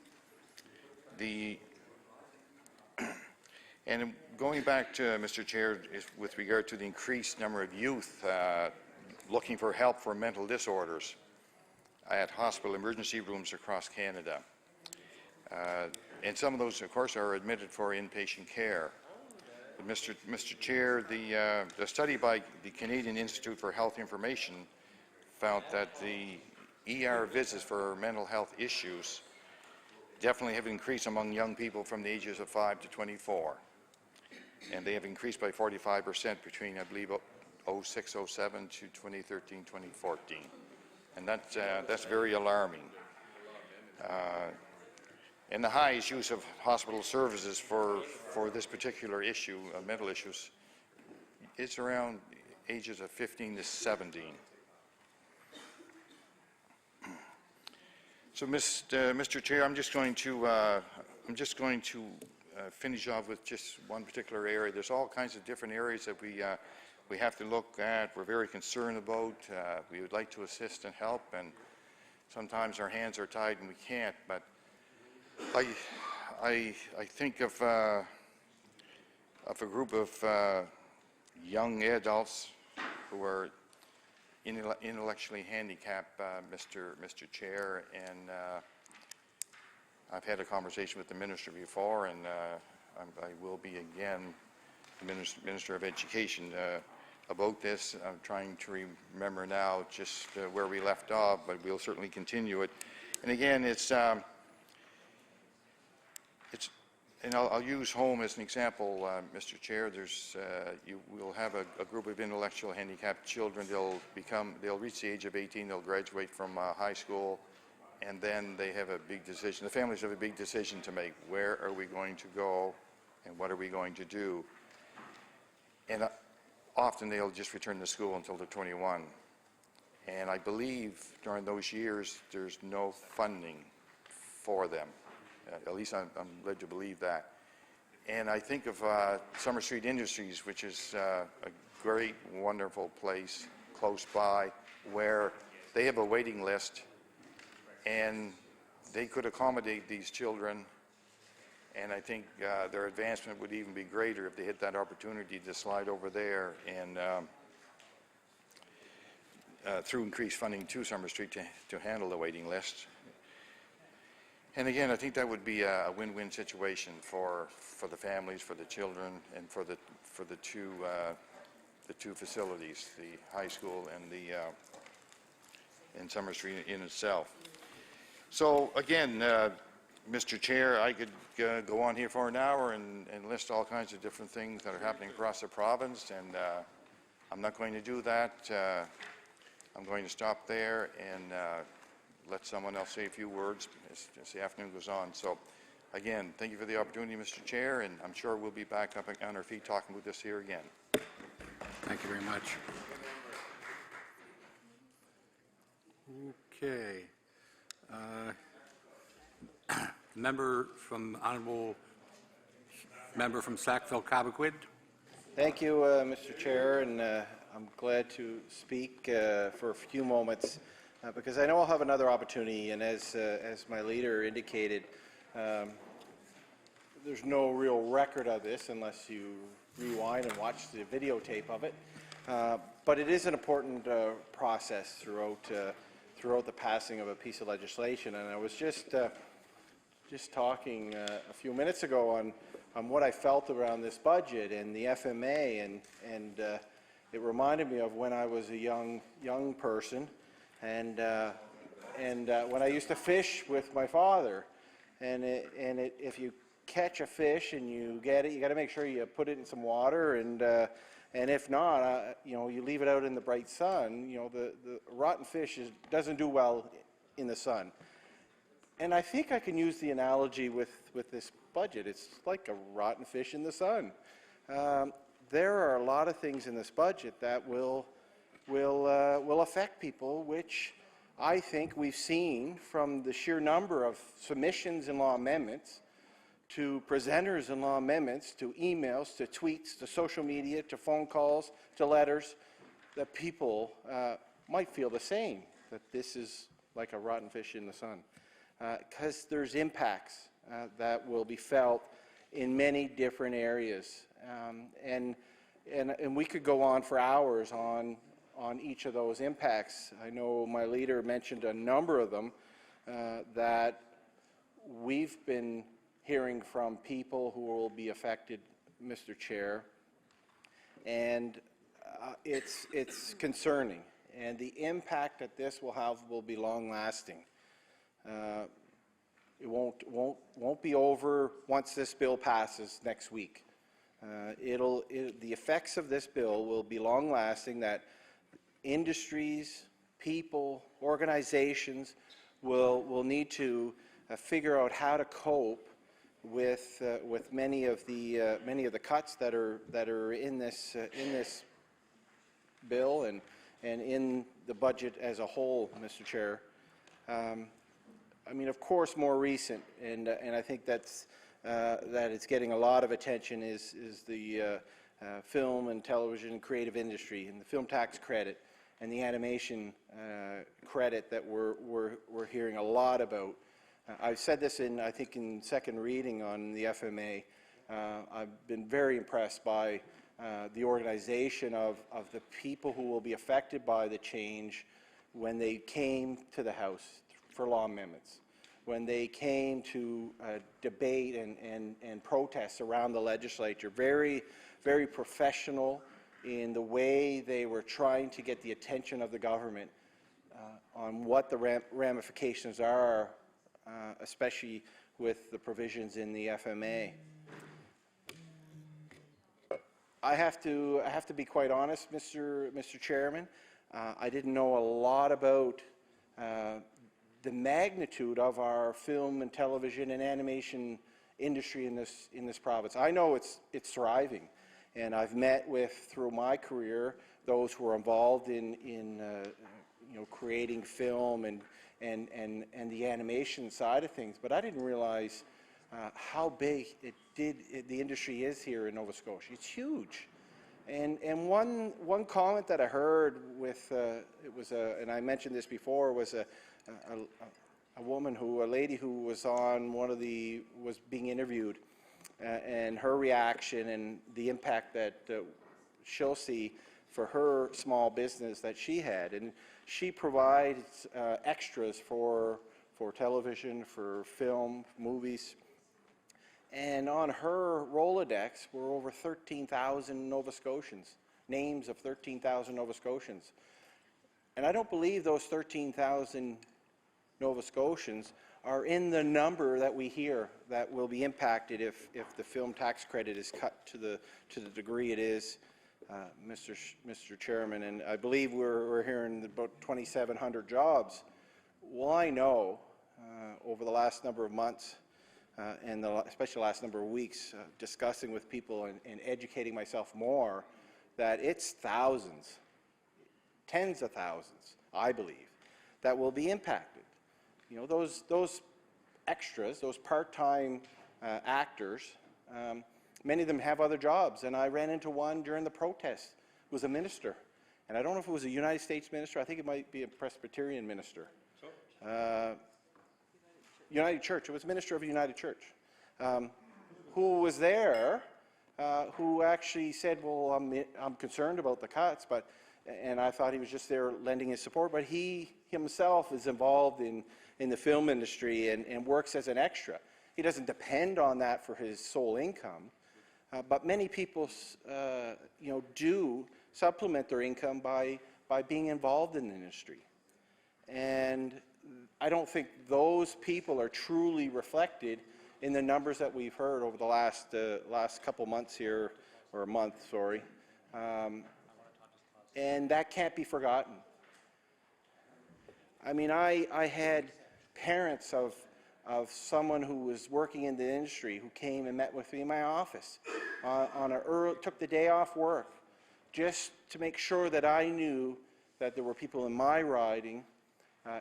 And going back to, Mr. Chair, with regard to the increased number of youth looking for help for mental disorders at hospital emergency rooms across Canada. And some of those, of course, are admitted for inpatient care. But Mr. Chair, the study by the Canadian Institute for Health Information found that the ER visits for mental health issues definitely have increased among young people from the ages of 5 to 24. And they have increased by 45% between, I believe, 06, 07 to 2013, 2014. And that's very alarming. And the highest use of hospital services for this particular issue, mental issues, is around ages of 15 to 17. So, Mr. Chair, I'm just going to finish off with just one particular area. There's all kinds of different areas that we have to look at. We're very concerned about. We would like to assist and help, and sometimes our hands are tied and we can't. But I think of a group of young adults who are intellectually handicapped, Mr. Chair, and I've had a conversation with the Minister before, and I will be again, the Minister of Education, about this. I'm trying to remember now just where we left off, but we'll certainly continue it. And again, and I'll use home as an example, Mr. Chair. You will have a group of intellectual handicapped children. They'll reach the age of 18. They'll graduate from high school, and then they have a big decision. The families have a big decision to make. Where are we going to go, and what are we going to do? And often they'll just return to school until they're 21. And I believe during those years there's no funding for them. At least I'm led to believe that. And I think of Summer Street Industries, which is a great, wonderful place close by where they have a waiting list, and they could accommodate these children. And I think their advancement would even be greater if they had that opportunity to slide over there and through increased funding to Summer Street to handle the waiting list. And again, I think that would be a win-win situation for the families, for the children, and for the two facilities, the high school and Summer Street in itself. So again, Mr. Chair, I could go on here for an hour and list all kinds of different things that are happening across the province, and I'm not going to do that. I'm going to stop there and let someone else say a few words as the afternoon goes on. So, again, thank you for the opportunity, Mr. Chair, and I'm sure we'll be back up on our feet talking about this here again. Thank you very much. Okay. Honourable member from Sackville-Cobequid. Thank you, Mr. Chair, and I'm glad to speak for a few moments because I know I'll have another opportunity, and as my leader indicated, there's no real record of this unless you rewind and watch the videotape of it, but it is an important process throughout the passing of a piece of legislation, and I was just talking a few minutes ago on what I felt around this budget and the FMA, and it reminded me of when I was a young person, and when I used to fish with my father, if you catch a fish and you get it, you got to make sure you put it in some water, and if not, you leave it out in the bright sun. The rotten fish doesn't do well in the sun. And I think I can use the analogy with this budget. It's like a rotten fish in the sun. There are a lot of things in this budget that will affect people, which I think we've seen from the sheer number of submissions and law amendments to presenters and law amendments, to emails, to tweets, to social media, to phone calls, to letters, that people might feel the same, that this is like a rotten fish in the sun. Because there's impacts that will be felt in many different areas. And we could go on for hours on each of those impacts. I know my leader mentioned a number of them that we've been hearing from people who will be affected, Mr. Chair, and it's concerning. And the impact that this will have will be long-lasting. It won't be over once this bill passes next week. The effects of this bill will be long-lasting, that industries, people, organizations will need to figure out how to cope with many of the cuts that are in this bill and in the budget as a whole, Mr. Chair. I mean, of course, more recent, and I think that it's getting a lot of attention is the film and television creative industry and the film tax credit and the animation credit that we're hearing a lot about. I've said this I think in second reading on the FMA. I've been very impressed by the organization of the people who will be affected by the change when they came to the House for law amendments, when they came to debate and protest around the legislature. Very, very professional in the way they were trying to get the attention of the government on what the ramifications are, especially with the provisions in the FMA. I have to be quite honest, Mr. Chairman. I didn't know a lot about the magnitude of our film and television and animation industry in this province. I know it's thriving, and I've met with, through my career, those who are involved in creating film and the animation side of things. But I didn't realize how big the industry is here in Nova Scotia. It's huge. And one comment that I heard with and I mentioned this before, was a lady who was was being interviewed, and her reaction and the impact that she'll see for her small business that she had. And she provides extras for television, for film, movies. And on her Rolodex were over 13,000 Nova Scotians, names of 13,000 Nova Scotians. And I don't believe those 13,000 Nova Scotians are in the number that we hear that will be impacted if the film tax credit is cut to the degree it is Mr. Chairman, and I believe we're hearing about 2,700 jobs. Well, I know over the last number of months and especially the last number of weeks, discussing with people and educating myself more, that it's thousands, tens of thousands, I believe, that will be impacted. You know, those extras, those part-time actors, many of them have other jobs, and I ran into one during the protest. It was a minister, and I don't know if it was a United States minister. I think it might be a Presbyterian minister. United Church. It was a minister of a United Church who was there, who actually said, well, I'm concerned about the cuts, and I thought he was just there lending his support, but he himself is involved in the film industry and works as an extra. He doesn't depend on that for his sole income, but many people you know, do supplement their income by being involved in the industry. And I don't think those people are truly reflected in the numbers that we've heard over the last couple months here, or a month, sorry. And that can't be forgotten. I mean, I had parents of someone who was working in the industry who came and met with me in my office took the day off work just to make sure that I knew that there were people in my riding.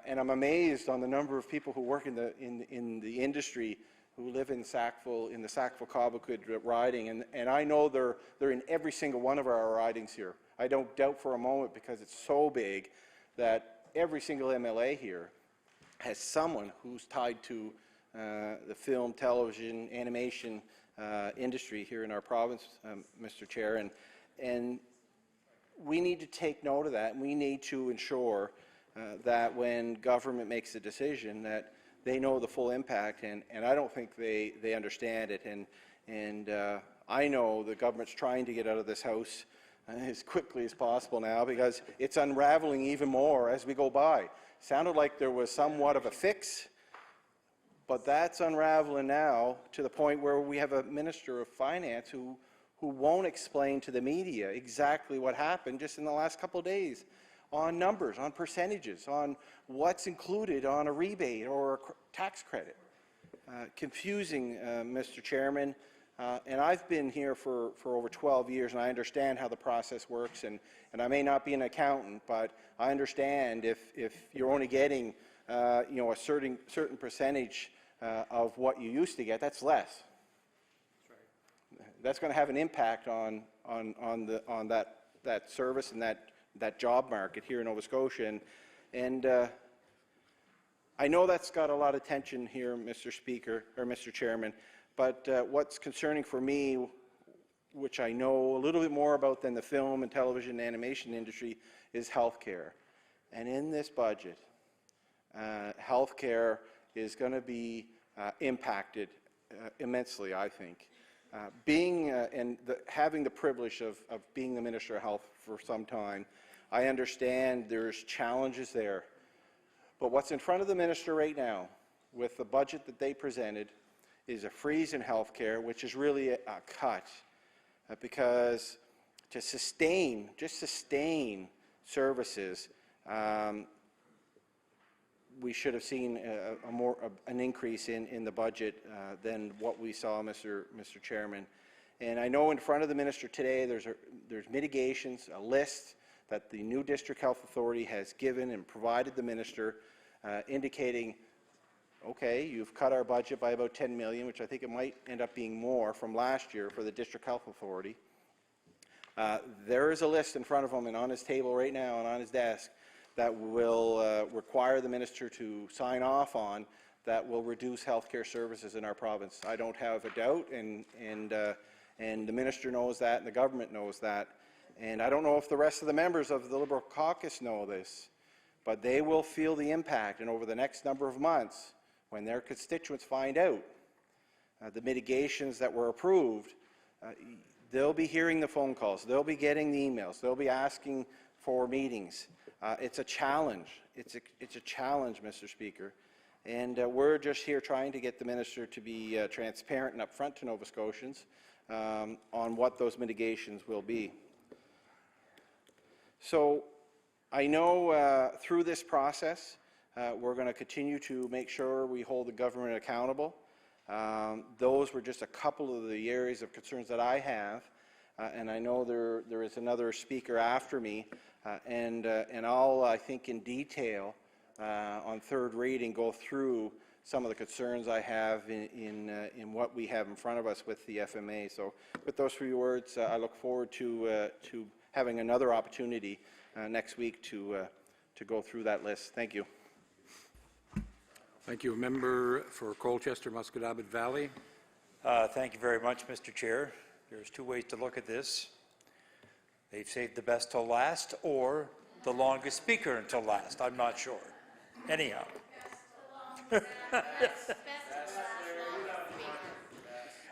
And I'm amazed on the number of people who work in the industry who live in Sackville, in the Sackville-Cobequid riding, and I know they're in every single one of our ridings here. I don't doubt for a moment, because it's so big, that every single MLA here has someone who's tied to the film, television, animation industry here in our province, Mr. Chair, and we need to take note of that, and we need to ensure that when government makes a decision, that they know the full impact, and I don't think they understand it. And I know the government's trying to get out of this House as quickly as possible now, because it's unraveling even more as we go by. Sounded like there was somewhat of a fix, but that's unraveling now to the point where we have a Minister of Finance who won't explain to the media exactly what happened just in the last couple of days, on numbers, on percentages, on what's included on a rebate or a tax credit. Confusing, Mr. Chairman, and I've been here for over 12 years, and I understand how the process works, and I may not be an accountant, but I understand if you're only getting you know, a certain percentage of what you used to get, that's less. That's going to have an impact on that service and that job market here in Nova Scotia, and I know that's got a lot of tension here, Mr. Speaker, or Mr. Chairman, but what's concerning for me, which I know a little bit more about than the film and television and animation industry, is healthcare. And in this budget, healthcare is going to be impacted immensely, I think. Having the privilege of being the Minister of Health for some time, I understand there's challenges there. But what's in front of the Minister right now, with the budget that they presented, is a freeze in health care, which is really a cut. Because to sustain services, we should have seen an increase in the budget than what we saw, Mr. Chairman. And I know in front of the Minister today there's mitigations, a list that the new District Health Authority has given and provided the Minister, indicating, okay, you've cut our budget by about $10 million, which I think it might end up being more from last year for the District Health Authority. There is a list in front of him and on his table right now and on his desk that will require the Minister to sign off on, that will reduce healthcare services in our province. I don't have a doubt, and the Minister knows that, and the government knows that. And I don't know if the rest of the members of the Liberal caucus know this, but they will feel the impact, and over the next number of months, when their constituents find out the mitigations that were approved, they'll be hearing the phone calls, they'll be getting the emails, they'll be asking for meetings. It's a challenge. It's a challenge, Mr. Speaker. And we're just here trying to get the Minister to be transparent and upfront to Nova Scotians on what those mitigations will be. So I know through this process, we're going to continue to make sure we hold the government accountable. Those were just a couple of the areas of concerns that I have, and I know there is another speaker after me, and I'll, I think, in detail on third reading go through some of the concerns I have in what we have in front of us with the FMA. So with those few words, I look forward to having another opportunity next week to go through that list. Thank you. Thank you. A member for Colchester, Musquodoboit Valley. Thank you very much, Mr. Chair. There's two ways to look at this. They've saved the best till last, or the longest speaker until last. I'm not sure. Anyhow.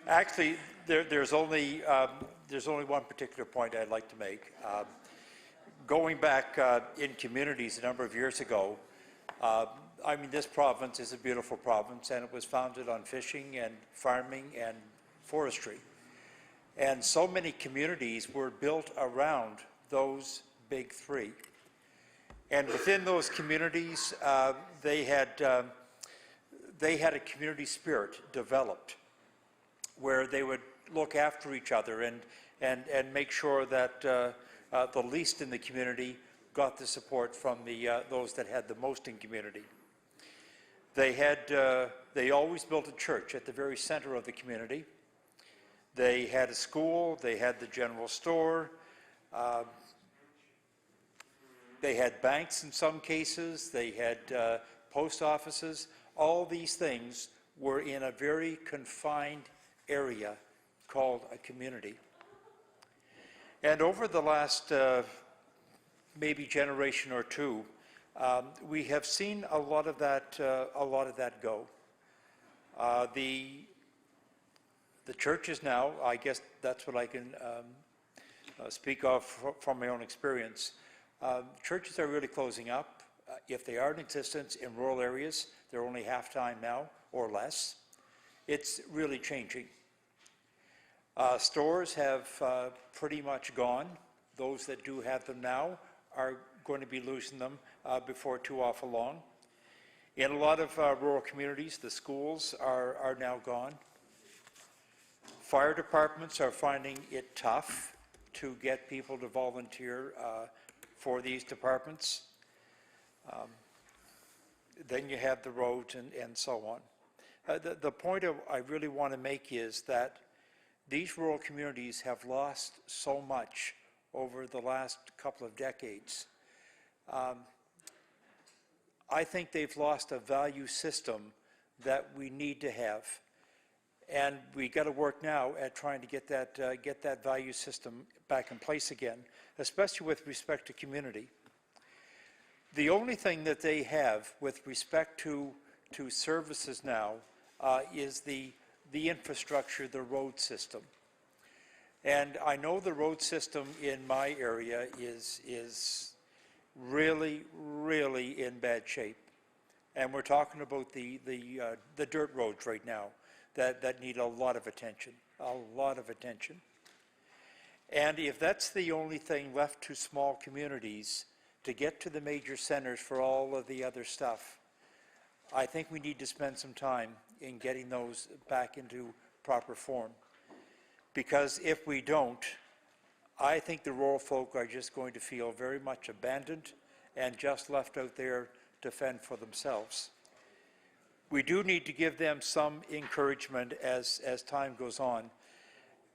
Actually, there's only one particular point I'd like to make. Going back in communities a number of years ago, I mean, this province is a beautiful province, and it was founded on fishing and farming and forestry. And so many communities were built around those big three. And within those communities, they had a community spirit developed where they would look after each other and make sure that the least in the community got the support from those that had the most in community. They always built a church at the very center of the community. They had a school, they had the general store, they had banks in some cases, they had post offices. All these things were in a very confined area called a community. And over the last maybe generation or two, we have seen a lot of that go. The churches now, I guess that's what I can speak of from my own experience. Churches are really closing up. If they are in existence in rural areas, they're only half-time now or less. It's really changing. Stores have pretty much gone. Those that do have them now are going to be losing them before too awful long. In a lot of rural communities, the schools are now gone. Fire departments are finding it tough to get people to volunteer for these departments. Then you have the roads and so on. The point I really want to make is that these rural communities have lost so much over the last couple of decades. I think they've lost a value system that we need to have. And we got to work now at trying to get that value system back in place again, especially with respect to community. The only thing that they have with respect to services now is the infrastructure, the road system. And I know the road system in my area is really, really in bad shape. And we're talking about the dirt roads right now that need a lot of attention, And if that's the only thing left to small communities to get to the major centers for all of the other stuff, I think we need to spend some time in getting those back into proper form. Because if we don't, I think the rural folk are just going to feel very much abandoned and just left out there to fend for themselves. We do need to give them some encouragement as time goes on.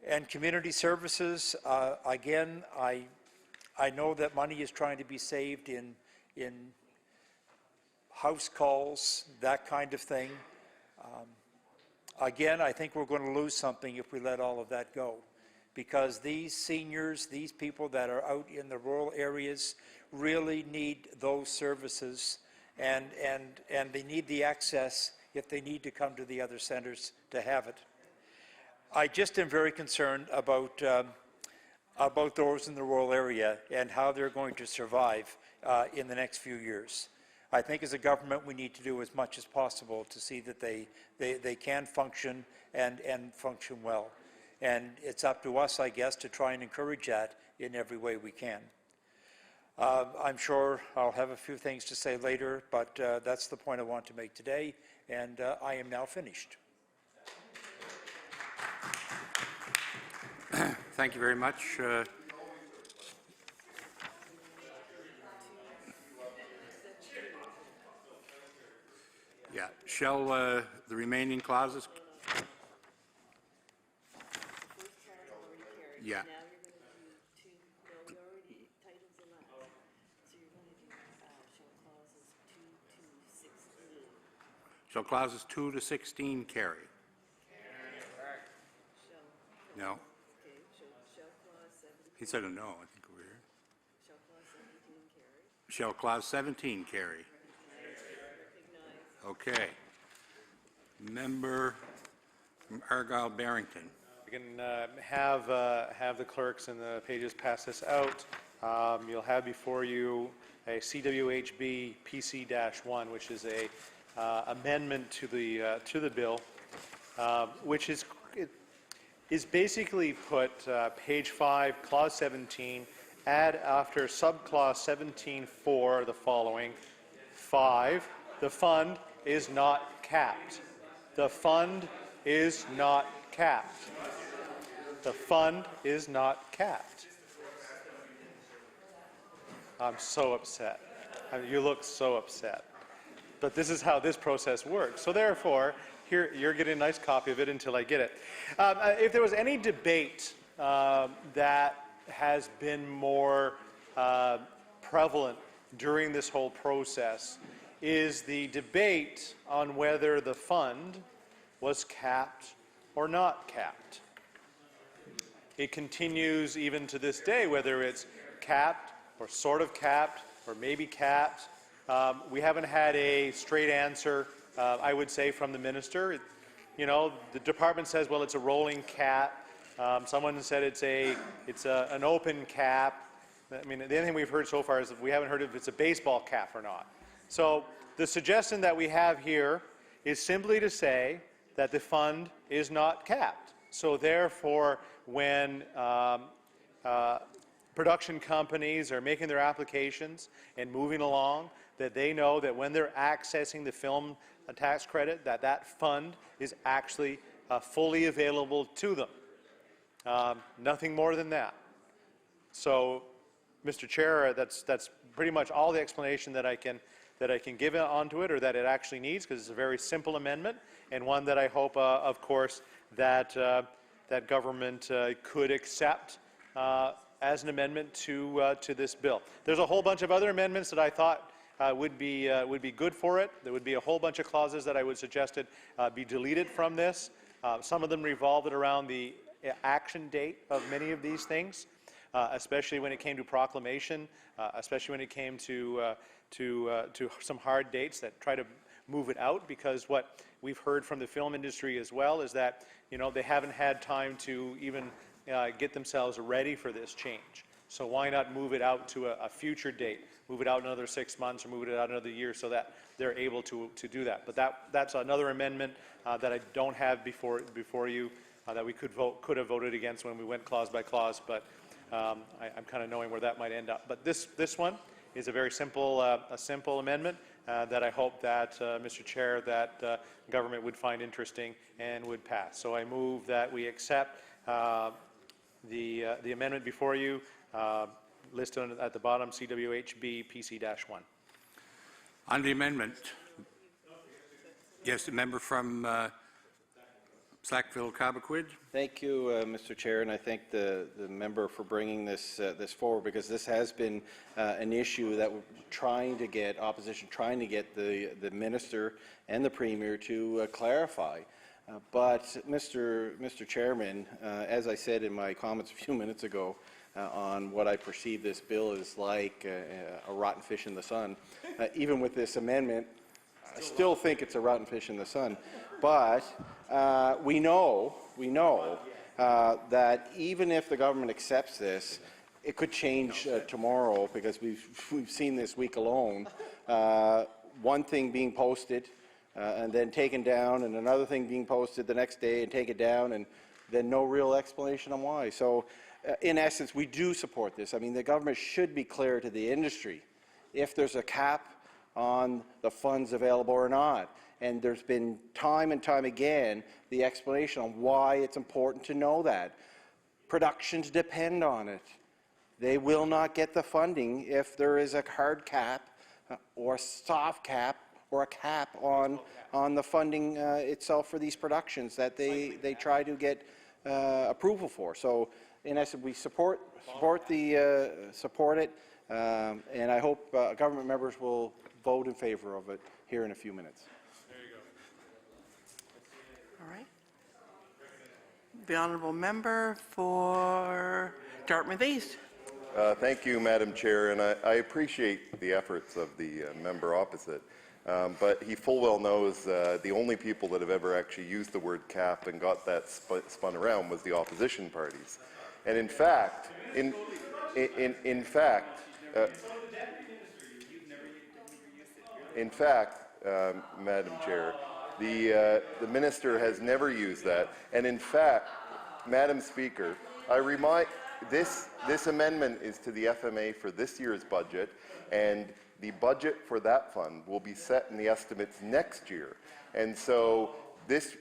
And community services, again, I know that money is trying to be saved in house calls, that kind of thing. Again, I think we're going to lose something if we let all of that go, because these seniors, these people that are out in the rural areas really need those services, and they need the access if they need to come to the other centers to have it. I just am very concerned about those in the rural area and how they're going to survive in the next few years. I think as a government we need to do as much as possible to see that they can function and function well. And it's up to us, I guess, to try and encourage that in every way we can. I'm sure I'll have a few things to say later, but that's the point I want to make today, and I am now finished. Thank you very much. Yeah, shall the remaining clauses? Yeah. Shall clauses 2 to 16 carry? No. He said a no, I think over here. Shall clause 17 carry? Okay. Member from Argyle-Barrington. We can have the clerks and the pages pass this out. You'll have before you a CWHB PC-1, which is a amendment to the bill, which is basically put page 5, clause 17, add after subclause 17(4) the following: 5. The fund is not capped. The fund is not capped. The fund is not capped. I'm so upset. You look so upset. But this is how this process works. So therefore, here you're getting a nice copy of it until I get it. If there was any debate that has been more prevalent during this whole process, is the debate on whether the fund was capped or not capped. It continues even to this day, whether it's capped or sort of capped or maybe capped. We haven't had a straight answer, I would say, from the minister. You know, the department says, well, it's a rolling cap. Someone said it's an open cap. I mean, the only thing we've heard so far is that we haven't heard if it's a baseball cap or not. So the suggestion that we have here is simply to say that the fund is not capped. So therefore, when production companies are making their applications and moving along, that they know that when they're accessing the film tax credit, that fund is actually fully available to them. Nothing more than that. So, Mr. Chair, that's pretty much all the explanation that I can give onto it, or that it actually needs, because it's a very simple amendment, and one that I hope, of course, that government could accept as an amendment to this bill. There's a whole bunch of other amendments that I thought would be good for it. There would be a whole bunch of clauses that I would suggest be deleted from this. Some of them revolved around the action date of many of these things, especially when it came to proclamation, especially when it came to some hard dates that try to move it out, because what we've heard from the film industry as well is that, you know, they haven't had time to even get themselves ready for this change. So why not move it out to a future date, move it out another 6 months or move it out another year, so that they're able to do that. But that's another amendment that I don't have before you, that we could have voted against when we went clause by clause, but I'm kind of knowing where that might end up. But this one is a very simple amendment that I hope that, Mr. Chair, that government would find interesting and would pass. So I move that we accept the amendment before you, listed at the bottom, CWHB PC-1. On the amendment, yes, the member from Sackville-Cobequid. Thank you, Mr. Chair, and I thank the member for bringing this forward, because this has been an issue that we're trying to get opposition, trying to get the minister and the premier to clarify. But Mr. Chairman, as I said in my comments a few minutes ago on what I perceive this bill is like, a rotten fish in the sun, even with this amendment, I still think it's a rotten fish in the sun. But we know that even if the government accepts this, it could change tomorrow, because we've seen this week alone, one thing being posted and then taken down, and another thing being posted the next day and taken down, and then no real explanation on why. So in essence, we do support this. I mean, the government should be clear to the industry if there's a cap on the funds available or not. And there's been time and time again the explanation on why it's important to know that. Productions depend on it. They will not get the funding if there is a hard cap or a soft cap or a cap on the funding itself for these productions that they try to get approval for. So in essence, we support it, and I hope government members will vote in favor of it here in a few minutes. All right. The honourable member for Dartmouth East. Thank you, Madam Chair, and I appreciate the efforts of the member opposite, but he full well knows the only people that have ever actually used the word cap and got that spun around was the opposition parties. And in fact, Madam Chair, the minister has never used that, and in fact, Madam Speaker, I remind this amendment is to the FMA for this year's budget, and the budget for that fund will be set in the estimates next year. And so this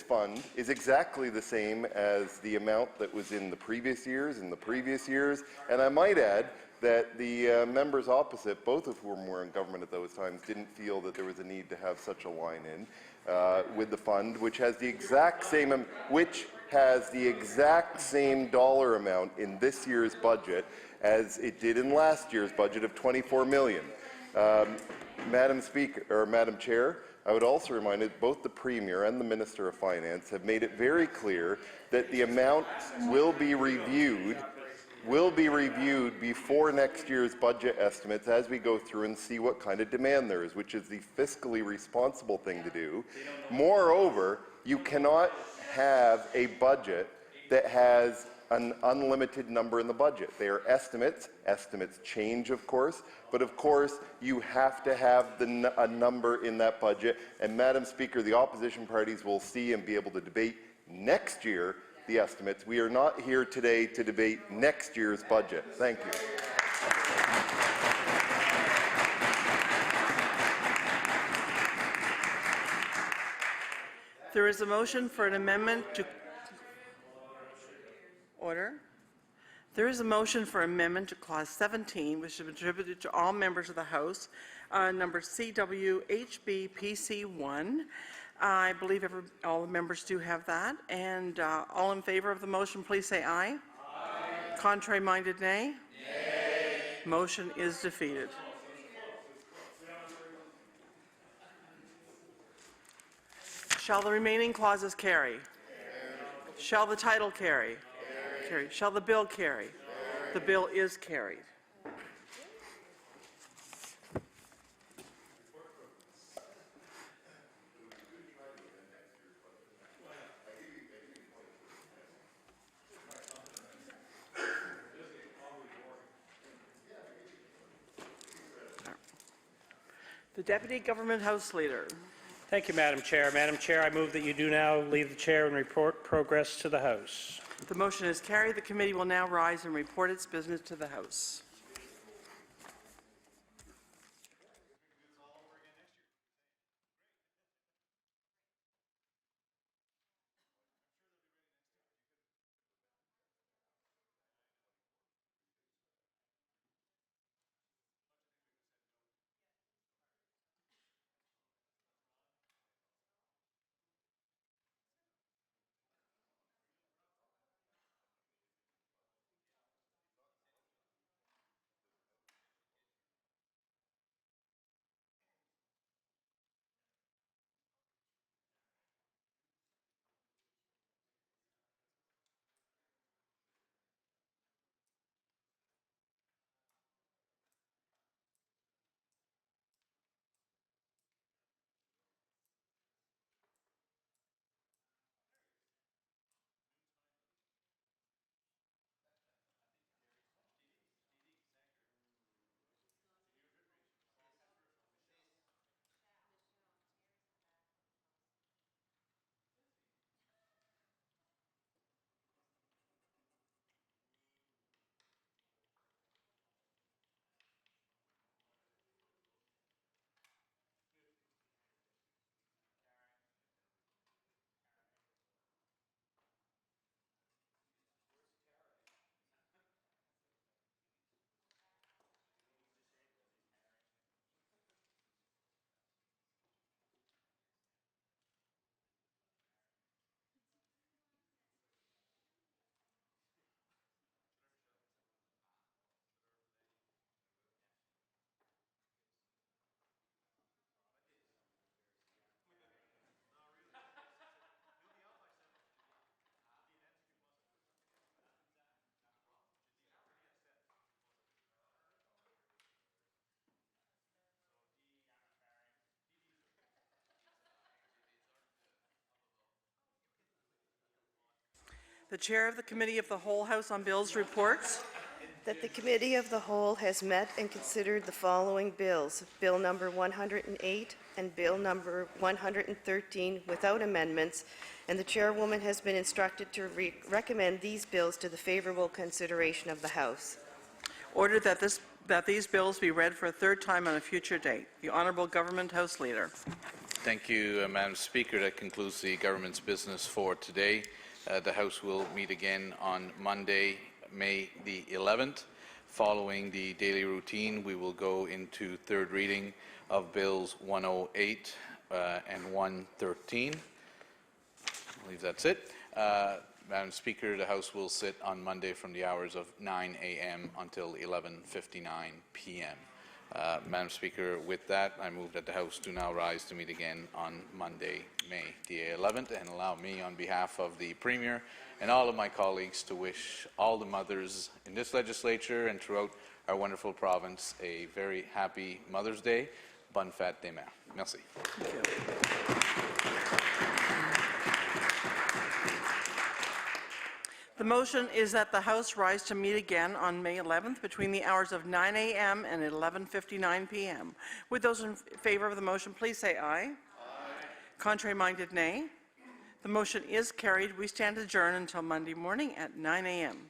fund is exactly the same as the amount that was in the previous years and I might add that the members opposite, both of whom were in government at those times, didn't feel that there was a need to have such a line in with the fund, which has the exact same dollar amount in this year's budget as it did in last year's budget of $24 million. Madam Chair, I would also remind you that both the Premier and the Minister of Finance have made it very clear that the amount will be reviewed before next year's budget estimates as we go through and see what kind of demand there is, which is the fiscally responsible thing to do. Moreover, you cannot have a budget that has an unlimited number in the budget. They are estimates. Estimates change, of course, but of course you have to have a number in that budget. And Madam Speaker, the opposition parties will see and be able to debate next year the estimates. We are not here today to debate next year's budget. Thank you. There is a motion for an amendment to order. There is a motion for amendment to Clause 17, which is distributed to all members of the House, number CWHBPC1. I believe all the members do have that. And all in favor of the motion, please say aye. Aye. Contrary-minded, nay? Nay. Motion is defeated. Shall the remaining clauses carry? Shall the title carry? Carry. Shall the bill carry? The bill is carried. The Deputy Government House Leader. Thank you, Madam Chair. Madam Chair, I move that you do now leave the chair and report progress to the House. The motion is carried. The committee will now rise and report its business to the House. The Chair of the Committee of the Whole House on Bills reports that the Committee of the Whole has met and considered the following bills: Bill number 108 and Bill number 113 without amendments, and the Chairwoman has been instructed to recommend these bills to the favorable consideration of the House. Ordered that these bills be read for a third time on a future date. The Honourable Government House Leader. Thank you, Madam Speaker. That concludes the government's business for today. The House will meet again on Monday, May the 11th. Following the daily routine, we will go into third reading of Bills 108 and 113. I believe that's it. Madam Speaker, the House will sit on Monday from the hours of 9 a.m. until 11:59 p.m. Madam Speaker, with that, I move that the House do now rise to meet again on Monday, May the 11th, and allow me, on behalf of the Premier and all of my colleagues, to wish all the mothers in this legislature and throughout our wonderful province a very happy Mother's Day. Bonne fête des mères. Merci. The motion is that the House rise to meet again on May 11th between the hours of 9 a.m. and 11:59 p.m. Would those in favor of the motion please say aye? Aye. Contrary-minded, nay. The motion is carried. We stand adjourned until Monday morning at 9 a.m.